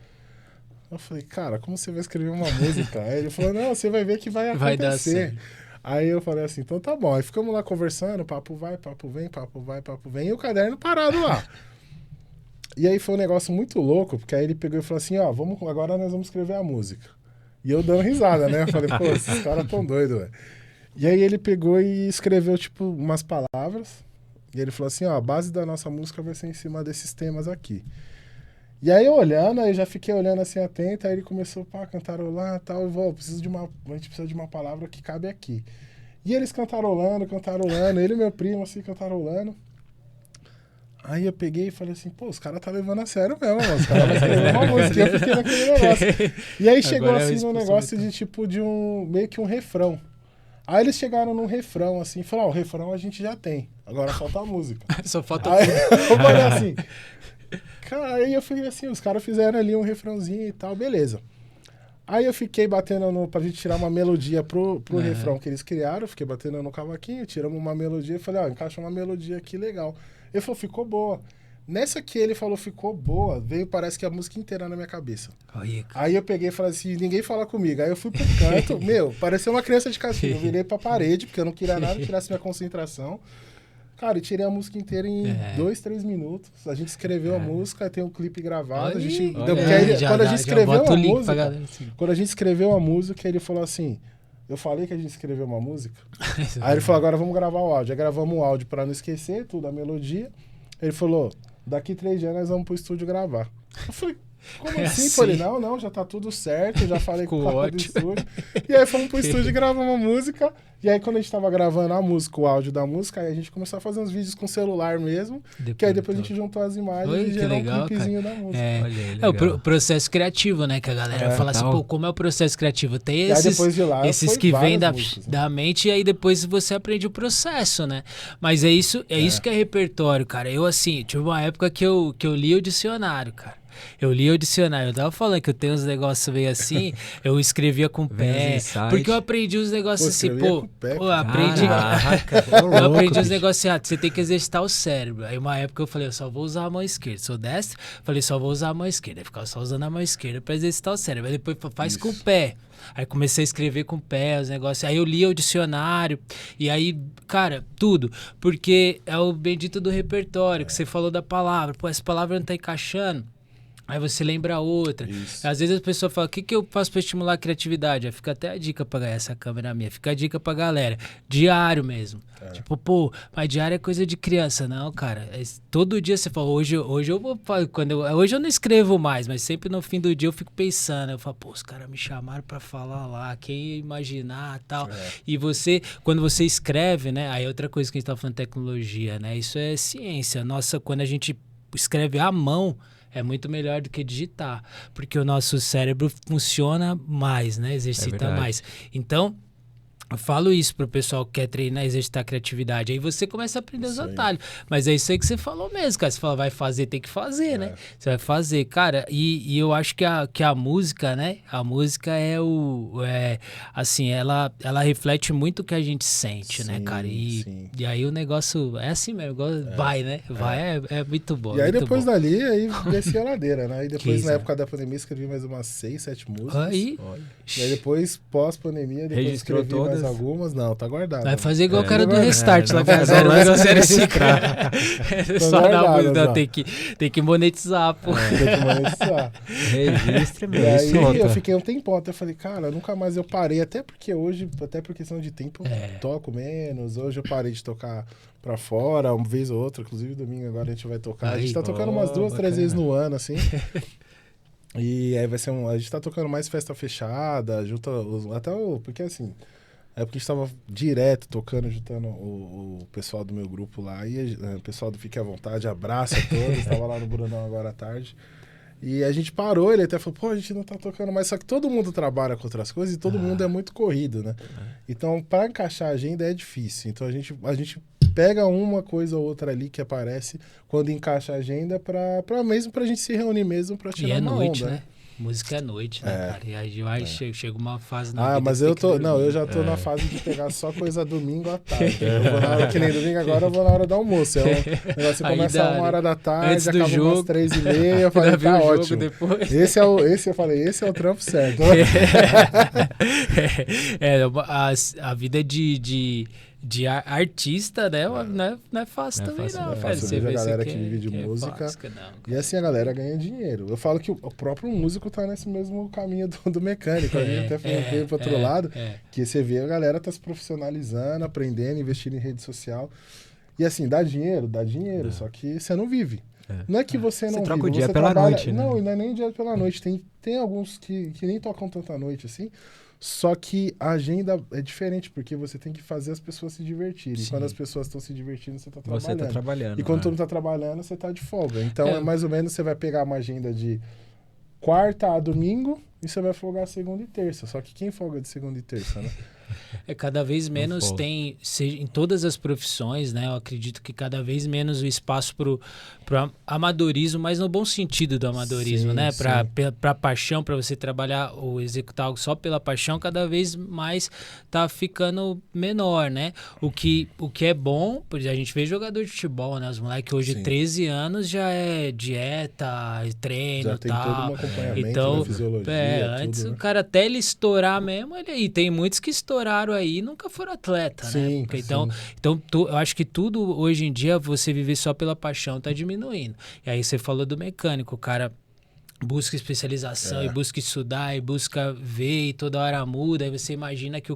Eu falei, cara, como você vai escrever uma música? Aí ele falou, não, você vai ver que vai acontecer. Vai dar certo. Aí eu falei assim, então tá bom. Aí ficamos lá conversando, papo vai, papo vem, e o caderno parado lá. E aí foi um negócio muito louco, porque aí ele pegou e falou assim, ó, agora nós vamos escrever a música. E eu dando risada, né? Eu falei, pô, esses caras tão doidos, velho. E aí ele pegou e escreveu, tipo, umas palavras. E ele falou assim, ó, a base da nossa música vai ser em cima desses temas aqui. E aí eu olhando, aí já fiquei olhando assim atento, aí ele começou a cantarolar e tal, a gente precisa de uma palavra que cabe aqui. E eles cantarolando, ele e meu primo assim cantarolando. Aí eu peguei e falei assim, pô, os caras tá levando a sério mesmo, mano. Os caras vão escrever uma música, eu fiquei naquele negócio. E aí chegou agora assim num negócio de tipo, meio que um refrão. Aí eles chegaram num refrão assim, falaram, o refrão a gente já tem, agora falta a música. Só falta aí eu falei assim... Cara, aí eu fui assim, os caras fizeram ali um refrãozinho e tal, beleza. Aí eu fiquei batendo pra gente tirar uma melodia pro refrão que eles criaram, fiquei batendo no cavaquinho, tiramos uma melodia e falei, ó, encaixa uma melodia aqui legal. Ele falou, ficou boa. Nessa que ele falou, ficou boa, veio, parece que a música inteira na minha cabeça. Aí eu peguei e falei assim, ninguém fala comigo. Aí eu fui pro canto, parecia uma criança de castigo. Eu virei pra parede, porque eu não queria nada que tirasse minha concentração. Cara, eu tirei a música inteira em 2, 3 minutos. A gente escreveu a música, tem um clipe gravado. Quando a gente escreveu a música, ele falou assim, eu falei que a gente escreveu uma música. Aí ele falou, agora vamos gravar o áudio. Aí gravamos o áudio pra não esquecer tudo, a melodia. Ele falou, daqui 3 dias nós vamos pro estúdio gravar. Eu falei, Como assim? Falei, não, já tá tudo certo, já falei com o cara do estúdio. E aí fomos pro estúdio e gravamos uma música. E aí quando a gente tava gravando a música, o áudio da música, aí a gente começou a fazer uns vídeos com celular mesmo. Que aí depois a gente juntou as imagens e gerou um clipezinho da música. O processo criativo, né? Que a galera fala assim, pô, como é o processo criativo? Tem esses que vêm da mente e aí depois você aprende o processo, né? Mas é isso que é repertório, cara. Eu, assim, tive uma época que eu li o dicionário, cara. Eu li o dicionário, eu tava falando que eu tenho uns negócios meio assim, eu escrevia com o pé, porque eu aprendi os negócios assim, eu aprendi os negócios assim, você tem que exercitar o cérebro. Aí uma época eu falei, eu só vou usar a mão esquerda, sou destro, falei, só vou usar a mão esquerda, aí ficava só usando a mão esquerda pra exercitar o cérebro, aí depois faz com o pé. Aí comecei a escrever com o pé, os negócios. Aí eu lia o dicionário. E aí, cara, tudo. Porque é o bendito do repertório, que você falou da palavra. Pô, essa palavra não tá encaixando. Aí você lembra outra. Isso. Às vezes a pessoa fala, o que eu faço pra estimular a criatividade? Aí fica até a dica pra ganhar essa câmera minha. Fica a dica pra galera. Diário mesmo. Tipo, pô, mas diário é coisa de criança. Não, cara. Todo dia você fala, hoje eu vou... Hoje eu não escrevo mais, mas sempre no fim do dia eu fico pensando. Eu falo, pô, os caras me chamaram pra falar lá. Quem ia imaginar e tal. E você, quando você escreve, né? Aí outra coisa que a gente tá falando, tecnologia, né? Isso é ciência. Nossa, quando a gente escreve à mão... É muito melhor do que digitar, porque o nosso cérebro funciona mais, né? Exercita mais. Então, eu falo isso pro pessoal que quer treinar, exercitar a criatividade. Aí você começa a aprender os atalhos. Mas é isso aí que você falou mesmo, cara. Você fala, vai fazer, tem que fazer, né? Você vai fazer. Cara, e eu acho que a música, né? A música assim, ela reflete muito o que a gente sente, né, cara? E aí o negócio é assim mesmo, vai, né? Vai, é muito bom. E aí depois dali, aí descia a ladeira, né? E depois, na época da pandemia, escrevi mais umas 6, 7 músicas. E aí depois, pós-pandemia, depois escrevi mais algumas, não, tá guardado. Vai fazer igual o cara do Restart lá, cara. 0,05. Só não, tem que monetizar, pô. Tem que monetizar. Registre mesmo. E aí eu fiquei um tempão, até falei, cara, nunca mais eu parei, até porque hoje, até por questão de tempo, eu toco menos. Hoje eu parei de tocar pra fora, uma vez ou outra, inclusive domingo agora a gente vai tocar. A gente tá tocando umas 2, 3 vezes no ano, assim. E aí vai ser a gente tá tocando mais festa fechada, porque assim... É porque a gente tava direto tocando, juntando o pessoal do meu grupo lá. E o pessoal do Fique à Vontade, abraço a todos. Tava lá no Brunão agora à tarde. E a gente parou, ele até falou, pô, a gente não tá tocando mais. Só que todo mundo trabalha com outras coisas e todo mundo é muito corrido, né? Então, pra encaixar a agenda é difícil. Então, a gente pega uma coisa ou outra ali que aparece quando encaixa a agenda mesmo pra gente se reunir mesmo pra tirar uma noite, onda, né? Música é noite, né, cara? E aí chega uma fase na vida. Mas eu já tô na fase de pegar só coisa domingo à tarde. Eu vou na hora, que nem domingo agora, eu vou na hora do almoço. O negócio começa às 1h da tarde, acaba umas 3h30. Eu falei, tá ótimo. Esse é o trampo certo. A vida de artista, né? Não é fácil também, não. Você vê a galera que vive de música. E assim, a galera ganha dinheiro. Eu falo que o próprio músico tá nesse mesmo caminho do mecânico. A gente até foi pro outro lado, que você vê a galera tá se profissionalizando, aprendendo, investindo em rede social. E assim, dá dinheiro, só que você não vive. Não é que você não vive. Troca o dia pela noite, né? Não é nem dia pela noite. Tem alguns que nem tocam tanta noite assim. Só que a agenda é diferente, porque você tem que fazer as pessoas se divertirem. E quando as pessoas estão se divertindo, você tá trabalhando. E quando tu não tá trabalhando, você tá de folga. Então, é mais ou menos, você vai pegar uma agenda de quarta a domingo e você vai folgar segunda e terça. Só que quem folga de segunda e terça, né? Cada vez menos tem, em todas as profissões, né? Eu acredito que cada vez menos o espaço pro amadorismo, mas no bom sentido do amadorismo, né? Pra paixão, para você trabalhar ou executar algo só pela paixão, cada vez mais tá ficando menor, né? O que é bom, por exemplo, a gente vê jogador de futebol, né? Os moleques hoje, 13 anos, já é dieta, treino e tal. Já tem todo um acompanhamento, então, fisiologia, antes tudo, né? O cara até ele estourar mesmo, e tem muitos que estouraram aí e nunca foram atleta, né? Então eu acho que tudo hoje em dia, você viver só pela paixão tá diminuindo. E aí você falou do mecânico, o cara busca especialização e busca estudar e busca ver e toda hora muda, aí você imagina que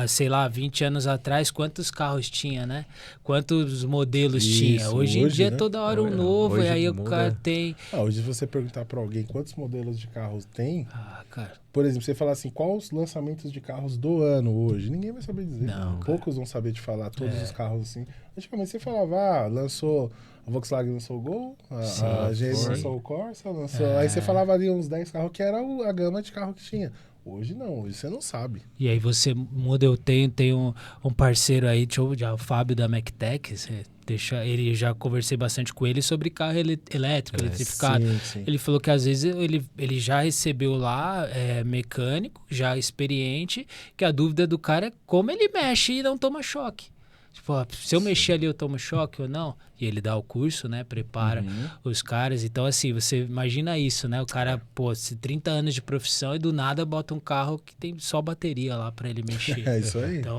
sei lá, 20 anos atrás, quantos carros tinha, né? Quantos modelos tinha? Hoje em dia, né? Toda hora um novo, e aí o cara tem... hoje, se você perguntar pra alguém quantos modelos de carros tem, cara... por exemplo, você falar assim, quais os lançamentos de carros do ano hoje? Ninguém vai saber dizer. Não, poucos vão saber te falar todos os carros assim. Antigamente você falava, lançou... A Volkswagen lançou o Gol, a GM lançou o Corsa, aí você falava ali uns 10 carros que era a gama de carro que tinha. Hoje não, hoje você não sabe. E aí você muda, eu tenho um parceiro aí, o Fábio da MacTech, ele já conversei bastante com ele sobre carro elétrico, eletrificado. Sim. Ele falou que às vezes ele já recebeu lá mecânico, já experiente, que a dúvida do cara é como ele mexe e não toma choque. Tipo, se eu mexer ali eu tomo choque ou não? E ele dá o curso, né? Prepara os caras. Então, assim, você imagina isso, né? O cara, 30 anos de profissão e do nada bota um carro que tem só bateria lá pra ele mexer. É isso aí. Então,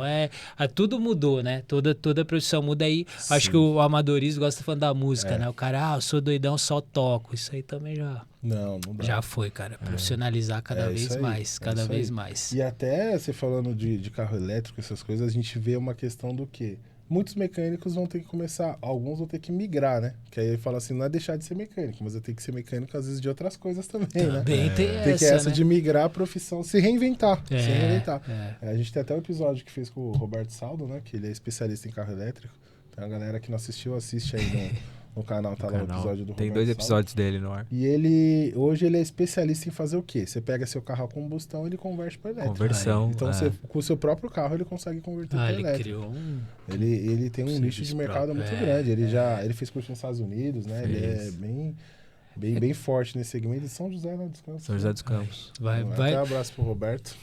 tudo mudou, né? Toda a profissão muda aí. Sim. Acho que o amadorismo gosta de falar da música, né? O cara, eu sou doidão, só toco. Isso aí também já... Não dá. Já foi, cara. Profissionalizar cada vez mais. Cada vez mais. E até você falando de carro elétrico, essas coisas, a gente vê uma questão do quê? Muitos mecânicos vão ter que começar, alguns vão ter que migrar, né? Que aí ele fala assim, não é deixar de ser mecânico, mas eu tenho que ser mecânico às vezes de outras coisas também, né? Tem que essa, né? De migrar a profissão, se reinventar. A gente tem até um episódio que fez com o Roberto Saldo, né? Que ele é especialista em carro elétrico. Tem uma galera que não assistiu, assiste aí no canal, tá lá o episódio do Roberto. Tem 2 episódios dele no ar. E hoje ele é especialista em fazer o quê? Você pega seu carro a combustão e ele converte para elétrico. Conversão. Então, com o seu próprio carro, ele consegue converter para elétrico. Criou ele tem um nicho de mercado muito grande. Ele fez curso nos Estados Unidos, né? Ele é bem forte nesse segmento de São José dos Campos. São José dos Campos. Até um abraço pro Roberto.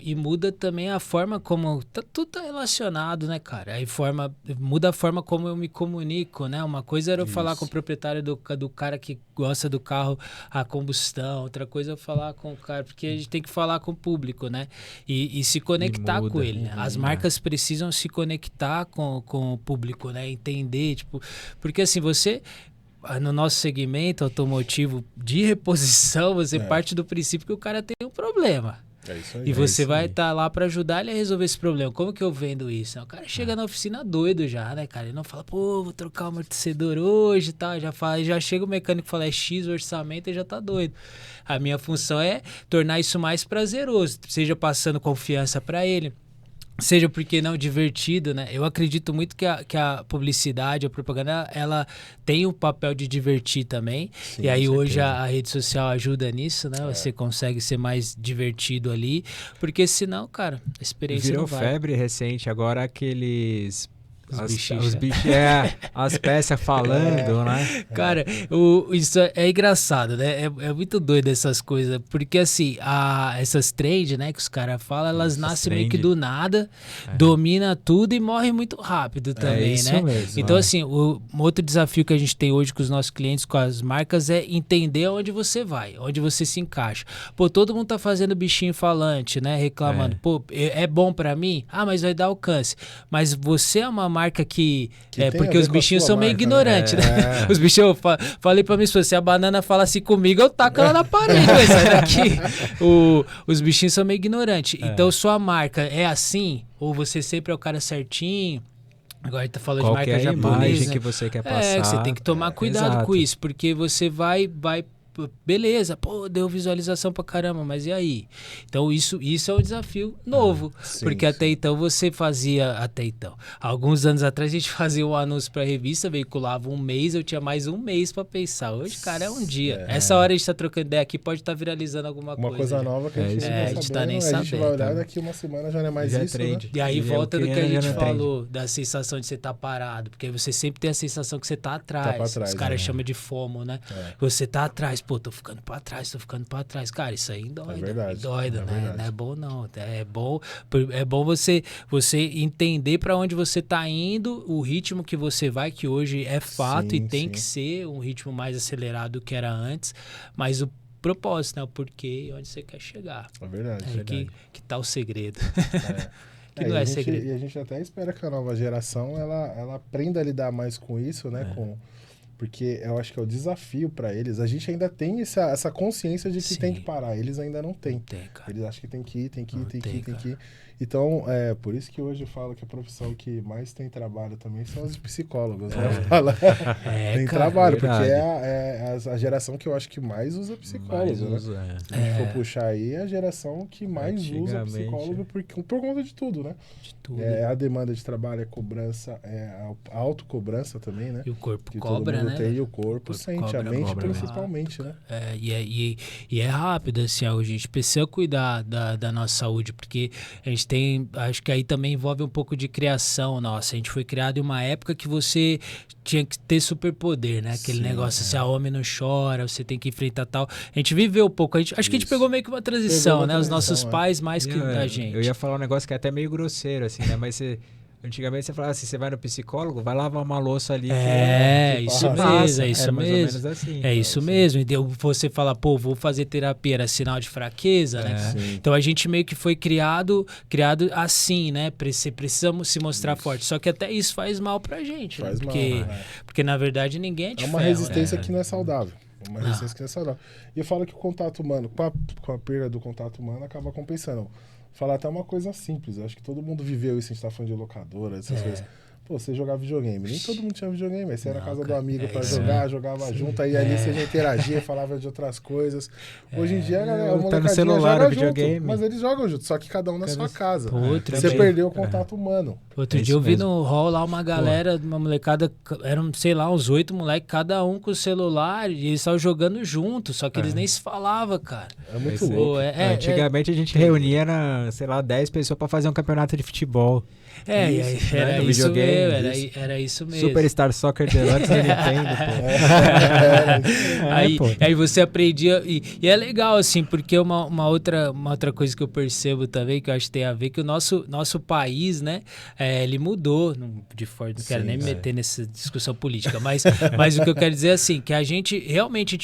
E muda também a forma como... Tudo tá relacionado, né, cara? Aí muda a forma como eu me comunico, né? Uma coisa era eu falar com o proprietário do cara que gosta do carro a combustão. Outra coisa é eu falar com o cara... Porque a gente tem que falar com o público, né? E se conectar com ele, né? As marcas precisam se conectar com o público, né? Entender, tipo... Porque assim, no nosso segmento automotivo de reposição, você parte do princípio que o cara tem um problema. É isso aí. E você vai estar lá para ajudar ele a resolver esse problema. Como que eu vendo isso? O cara chega na oficina doido já, né, cara? Ele não fala, vou trocar o amortecedor hoje e tal. Já chega o mecânico e fala, é X o orçamento e já tá doido. A minha função é tornar isso mais prazeroso, seja passando confiança para ele, seja porque não divertido, né? Eu acredito muito que a publicidade, a propaganda, ela tem o papel de divertir também. Sim, e aí hoje a rede social ajuda nisso, né? Você consegue ser mais divertido ali, porque senão, cara, a experiência virou não vai. Febre recente, agora aqueles... Os bichos, as peças falando, né? Cara, isso é engraçado, né? É muito doido essas coisas, porque assim, essas trends, né, que os caras falam, elas nascem meio que do nada, domina tudo e morrem muito rápido também, isso né? Mesmo, então, assim, um outro desafio que a gente tem hoje com os nossos clientes, com as marcas, é entender onde você vai, onde você se encaixa. Todo mundo tá fazendo bichinho falante, né? Reclamando. É bom pra mim? Mas vai dar alcance. Mas você é uma marca que porque os bichinhos são meio ignorantes, né? Os bichinhos, falei pra minha esposa, se a banana fala assim comigo, eu taco ela na parede, vai sair daqui. Os bichinhos são meio ignorantes. Então, sua marca é assim? Ou você sempre é o cara certinho? Agora ele tá falando de marca japonesa. Imagem que você quer passar. Você tem que tomar cuidado com isso, porque você vai beleza, deu visualização pra caramba, mas e aí? Então isso é um desafio novo, porque até então você fazia, alguns anos atrás a gente fazia um anúncio pra revista, veiculava um mês, eu tinha mais um mês pra pensar. Hoje, cara, é um dia. Essa hora a gente tá trocando ideia aqui, pode estar viralizando alguma coisa. Uma coisa nova que a gente tá nem sabendo. A gente vai olhar daqui uma semana, já não é mais isso, trend. Né? E aí volta do que a gente falou, da sensação de você estar parado, porque você sempre tem a sensação que você tá atrás. Os caras chamam de FOMO, né? Você tá atrás, tô ficando pra trás. Cara, isso aí dói, né? Não é bom, não. É bom você entender pra onde você tá indo, o ritmo que você vai, que hoje é fato e tem que ser um ritmo mais acelerado do que era antes, mas o propósito, né? O porquê e onde você quer chegar. É verdade. Que tá o segredo. Que não é segredo. E a gente até espera que a nova geração ela aprenda a lidar mais com isso, né? Porque eu acho que é o desafio para eles. A gente ainda tem essa consciência de que tem que parar. Eles ainda não têm. Eles acham que tem que ir, tem que ir. Então, por isso que hoje eu falo que a profissão que mais tem trabalho também são os psicólogos. Né? Tem trabalho, porque é a geração que eu acho que mais usa psicólogo. Né? Se a gente for puxar aí, é a geração que mais usa psicólogo por conta de tudo, né? De tudo. É a demanda de trabalho, é cobrança, é a autocobrança também, né? E o corpo que cobra, todo mundo né? tem, e o corpo sente, a mente principalmente, né? E é rápido, assim, a gente precisa cuidar da nossa saúde, porque a gente tem, acho que aí também envolve um pouco de criação nossa. A gente foi criado em uma época que você tinha que ter superpoder, né? Aquele negócio, se a homem não chora, você tem que enfrentar tal. A gente viveu um pouco, acho que a gente pegou meio que uma transição, né? Os nossos pais mais que a gente. Eu ia falar um negócio que é até meio grosseiro, assim, né? Mas antigamente você falava assim, você vai no psicólogo, vai lavar uma louça ali. Isso mesmo, é isso mesmo. Assim, é isso mesmo. Então você fala, pô, vou fazer terapia, era sinal de fraqueza, né? Sim. Então a gente meio que foi criado assim, né? Você precisa se mostrar forte. Só que até isso faz mal pra gente, né? Porque na verdade ninguém é de ferro, uma resistência que não é saudável. Uma resistência que não é saudável. E eu falo que o contato humano, com a perda do contato humano, acaba compensando. Falar até uma coisa simples, eu acho que todo mundo viveu isso, a gente tá falando de locadora, essas coisas. Pô, você jogava videogame, nem todo mundo tinha videogame, aí você ia na casa do amigo pra jogar, jogava junto, aí ali você já interagia, falava de outras coisas. Hoje em dia, a molecadinha joga junto, mas eles jogam junto, só que cada um na sua casa. Você perdeu o contato humano. Outro dia eu vi no hall lá uma galera, uma molecada, eram, sei lá, uns 8 moleques, cada um com o celular, e eles estavam jogando junto, só que eles nem se falavam, cara. É muito louco. Antigamente a gente reunia, sei lá, 10 pessoas pra fazer um campeonato de futebol. Era isso mesmo, era isso mesmo. Superstar Soccer Deluxe da Nintendo, pô. Aí você aprendia, e é legal, assim, porque uma outra coisa que eu percebo também, que eu acho que tem a ver, que o nosso país, né, ele mudou, não quero nem me meter nessa discussão política, mas o que eu quero dizer é assim, que a gente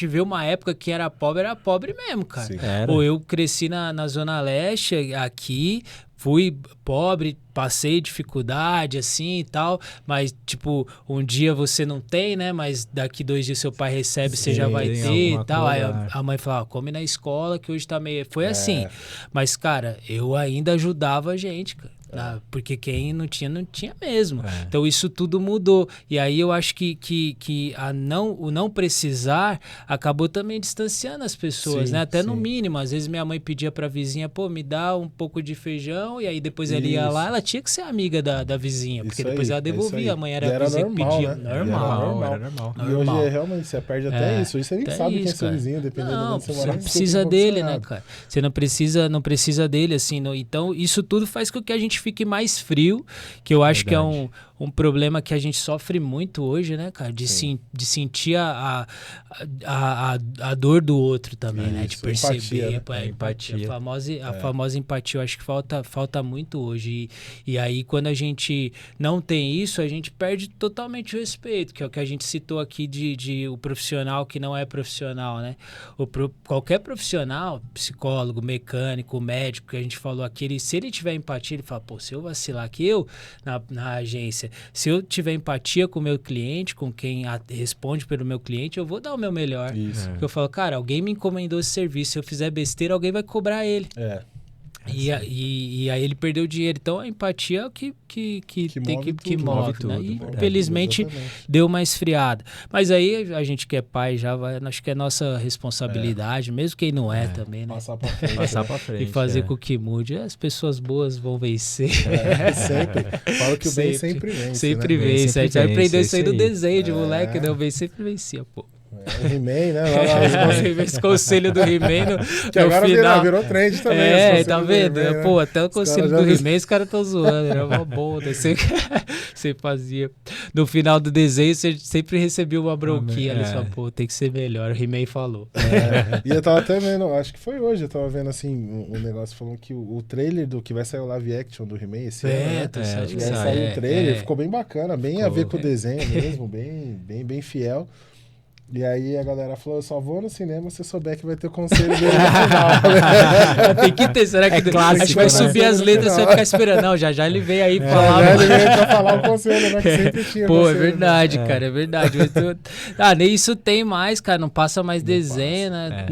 vê uma época que era pobre mesmo, cara. Pô, eu cresci na Zona Leste, aqui, fui pobre, passei dificuldade, assim e tal, mas, tipo, um dia você não tem, né? Mas daqui 2 dias seu pai recebe, você já vai ter e tal. Aí a mãe falava, come na escola, que hoje tá meio... Foi assim. Mas, cara, eu ainda ajudava a gente, cara. Porque quem não tinha mesmo. Então isso tudo mudou. E aí eu acho que o não precisar acabou também distanciando as pessoas, né? Até no mínimo. Às vezes minha mãe pedia pra vizinha, pô, me dá um pouco de feijão, e aí depois ela ia lá, ela tinha que ser amiga da vizinha, porque depois ela devolvia. A mãe era a vizinha que pedia. Né? Normal. E hoje realmente você perde até isso. Você nem sabe quem é seu vizinho, dependendo de onde você mora. Você não precisa dele, né, cara? Você não precisa dele, assim. Então isso tudo faz com que a gente fique mais frio, que eu acho que é um problema que a gente sofre muito hoje, né, cara? De sentir a dor do outro também, né? De perceber. Empatia. A famosa empatia, eu acho que falta muito hoje. E aí, quando a gente não tem isso, a gente perde totalmente o respeito, que é o que a gente citou aqui de o profissional que não é profissional, né? Qualquer profissional, psicólogo, mecânico, médico, que a gente falou aqui, se ele tiver empatia, ele fala, pô, se eu vacilar aqui, na agência, se eu tiver empatia com o meu cliente, com quem responde pelo meu cliente, eu vou dar o meu melhor. Porque eu falo, cara, alguém me encomendou esse serviço, se eu fizer besteira, alguém vai cobrar ele. E aí ele perdeu dinheiro. Então a empatia é o que move tudo, né? E infelizmente deu uma esfriada. Mas aí a gente que é pai já vai, acho que é nossa responsabilidade, mesmo quem não é também, né? Passar pra frente. E fazer com que mude. As pessoas boas vão vencer. Sempre. Falo que o bem sempre vence. Sempre vence. A gente aprendeu isso aí do desenho de moleque, né? O bem sempre vencia, pô. O He-Man, né? Esse conselho do He-Man que agora virou trend também. Tá vendo? He-Man, pô, até o conselho do He-Man os caras estão zoando. Era uma boa. Você fazia. No final do desenho, você sempre recebia uma bronquinha ali. Só, pô, tem que ser melhor. O He-Man falou. E eu tava até vendo, acho que foi hoje, eu tava vendo assim, um negócio falando que o trailer do que vai sair o live action do He-Man esse ano, né? Saiu o trailer, ficou bem bacana, bem a ver com o desenho mesmo, bem fiel. E aí a galera falou, eu só vou no cinema se eu souber que vai ter o conselho dele no final. Tem que ter, será que é clássico, a gente vai né? subir as letras, você vai ficar esperando. Não, já ele veio aí falar. Já ele veio pra falar o conselho, né? Que sempre tinha Pô, conselho, é verdade, cara, é verdade. Nem isso tem mais, cara, não passa mais desenho, né?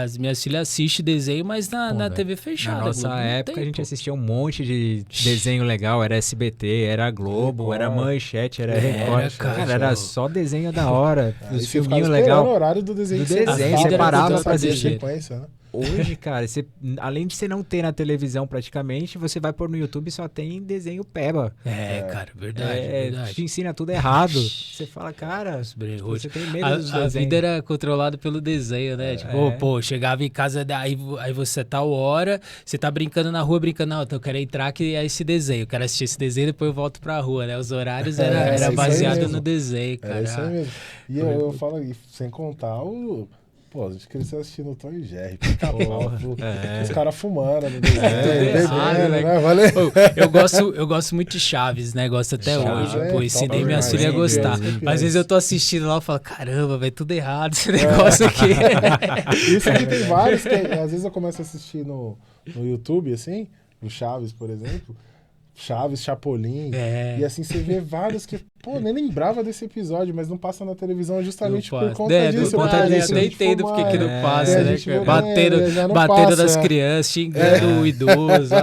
As minhas filhas assistem desenho, mas na TV fechada. Na nossa época a gente assistia um monte de desenho legal, era SBT, era Globo, era Manchete, era Record. Cara, era só desenho da hora. Os filminhos legais. O horário do desenho. Você parava pra assistir. Sequência, né? Hoje, cara, além de você não ter na televisão praticamente, você vai pôr no YouTube e só tem desenho peba. Cara, verdade. Te ensina tudo errado. Você fala, cara, você tem medo dos desenhos. A vida era controlada pelo desenho, né? Tipo, pô, chegava em casa, aí você tá hora, você tá brincando na rua, não, então eu quero entrar aqui é esse desenho, eu quero assistir esse desenho, depois eu volto pra rua, né? Os horários era baseado no desenho, cara. É isso aí mesmo. E eu falo, sem contar Pô, a gente cresceu assistindo o Tom e Jerry, Pica-Pau, os caras fumando no desenho, né? Valeu. Eu gosto muito de Chaves, né? Gosto até hoje. Pô, ensinei minha filha a gostar. Mas às vezes eu tô assistindo lá e falo, caramba, vai tudo errado esse negócio aqui. Isso aqui tem vários, às vezes eu começo a assistir no YouTube, assim, o Chaves, por exemplo. Chaves, Chapolin. E assim, você vê vários que, pô, nem lembrava desse episódio, mas não passa na televisão justamente por conta disso. Eu até entendo porque que não passa, né? Batendo das crianças, xingando o idoso,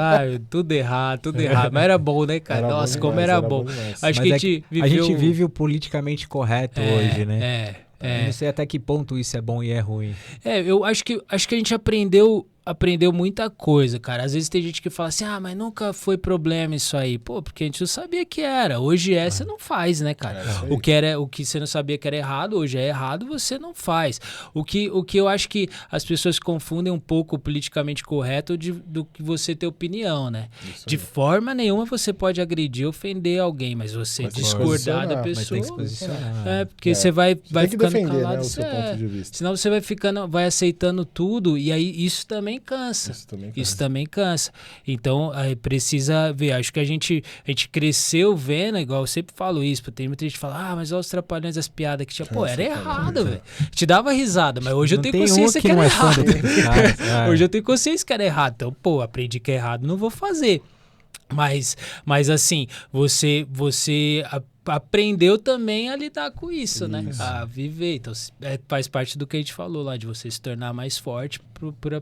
tudo errado. Mas era bom, né, cara? Nossa, como era bom. Acho que a gente vive o politicamente correto hoje, né? Eu não sei até que ponto isso é bom e é ruim. Eu acho que a gente aprendeu muita coisa, cara. Às vezes tem gente que fala assim, mas nunca foi problema isso aí. Pô, porque a gente não sabia que era. Hoje você não faz, né, cara? O que você não sabia que era errado, hoje é errado, você não faz. O que eu acho que as pessoas confundem um pouco o politicamente correto do que você ter opinião, né? De forma nenhuma você pode agredir, ofender alguém, mas você discordar da pessoa. Mas tem que se posicionar. Porque você vai ficando defender, calado. Né, o seu ponto de vista. Senão você vai aceitando tudo e aí isso também cansa. Isso também cansa. Então, precisa ver. Acho que a gente cresceu vendo, igual eu sempre falo isso, tem muita gente que fala, mas olha os trapalhões, as piadas que tinha. Pô, era errado, velho. Te dava risada, mas hoje eu tenho consciência que era errado. Hoje eu tenho consciência que era errado. Então, pô, aprendi que é errado, não vou fazer. Mas assim, você aprendeu também a lidar com isso, né? A viver. Então, faz parte do que a gente falou lá, de você se tornar mais forte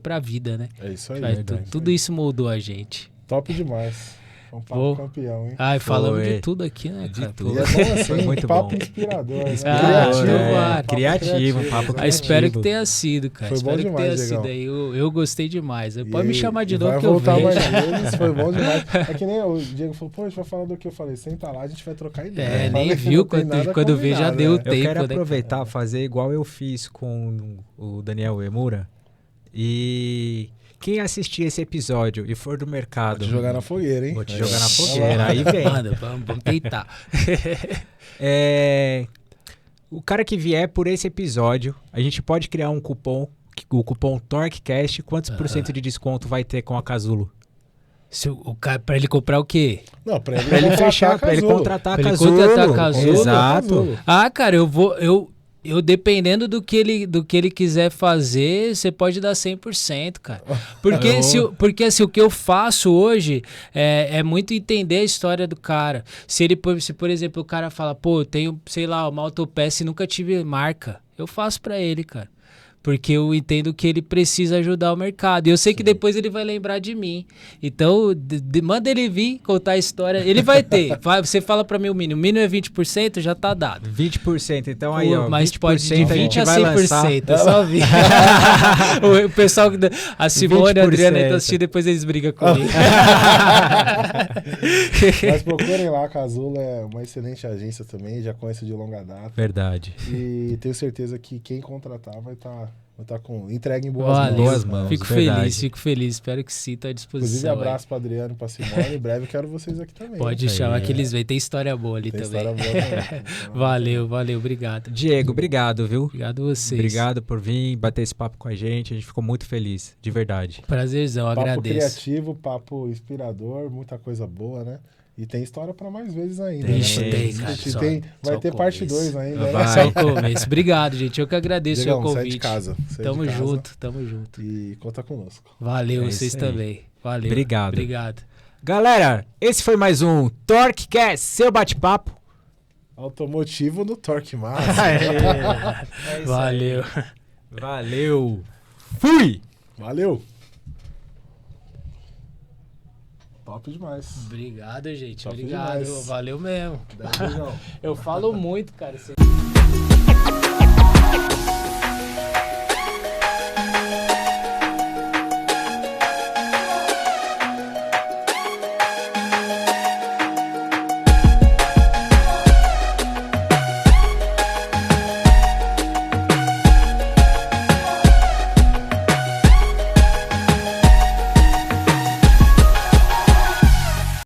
pra vida, né? É isso aí. Tudo isso moldou a gente. Top demais. Um papo campeão, hein? Falamos de tudo aqui, né, cara? De tudo. E é bom assim, muito papo bom. Inspirador, né? Criativo, papo criativo. Espero que tenha sido, cara. Foi bom demais, sido aí. Eu gostei demais. Pode me chamar de novo vai que eu voltar vejo. mais vezes, foi bom demais. É que nem o Diego falou, pô, a gente vai falar do que eu falei. Senta lá, a gente vai trocar ideia. Nem viu, quando vê já deu tempo. Eu quero aproveitar, fazer igual eu fiz com o Daniel Emura. E... quem assistir esse episódio e for do mercado... Vou te jogar na fogueira, hein? Vou te jogar na fogueira, aí vem. Vamos tentar. O cara que vier por esse episódio, a gente pode criar um cupom, o cupom TorqueCast, quantos por cento de desconto vai ter com a Casulo? Pra ele comprar o quê? Não, pra ele fechar, pra ele contratar a Casulo. Exato. Cara, eu dependendo do que ele quiser fazer, você pode dar 100%, cara. Porque assim, o que eu faço hoje é muito entender a história do cara. Se por exemplo, o cara fala, pô, eu tenho, sei lá, uma autopeça e nunca tive marca, eu faço pra ele, cara. Porque eu entendo que ele precisa ajudar o mercado. E eu sei que depois ele vai lembrar de mim. Então, manda ele vir contar a história. Ele vai ter. Você fala pra mim o mínimo. O mínimo é 20%, já tá dado. 20%. Então aí, ó. Mas pode de 20% a 100%. É só vir. O pessoal, a Simone e a Adriana estão assistindo, depois eles brigam comigo. Mas procurem lá, a Casulo é uma excelente agência também. Já conheço de longa data. Verdade. E tenho certeza que quem contratar vai estar com entrega em boas mãos. Fico feliz. Espero que sim, tá à disposição. Inclusive, abraço pra Adriano e pra Simone. Em breve eu quero vocês aqui também. Pode chamar que eles vêm. Tem história boa ali também. Valeu. Obrigado. Diego, obrigado, viu? Obrigado a vocês. Obrigado por vir bater esse papo com a gente. A gente ficou muito feliz, de verdade. Prazerzão, agradeço. Papo criativo, papo inspirador, muita coisa boa, né? E tem história para mais vezes ainda. Ixi, tem, cara. Vai ter parte 2 ainda. Vai. Só o começo. Obrigado, gente. Eu que agradeço o convite. Sai de casa. Tamo junto, tamo junto. E conta conosco. Valeu, vocês também. Valeu. Obrigado. Galera, esse foi mais um TorqueCast, seu bate-papo. Automotivo no Torque Massa. Valeu. Valeu. Fui! Valeu. Top demais. Obrigado, gente. Top Obrigado. Demais. Valeu mesmo. Beijão. Eu falo muito, cara.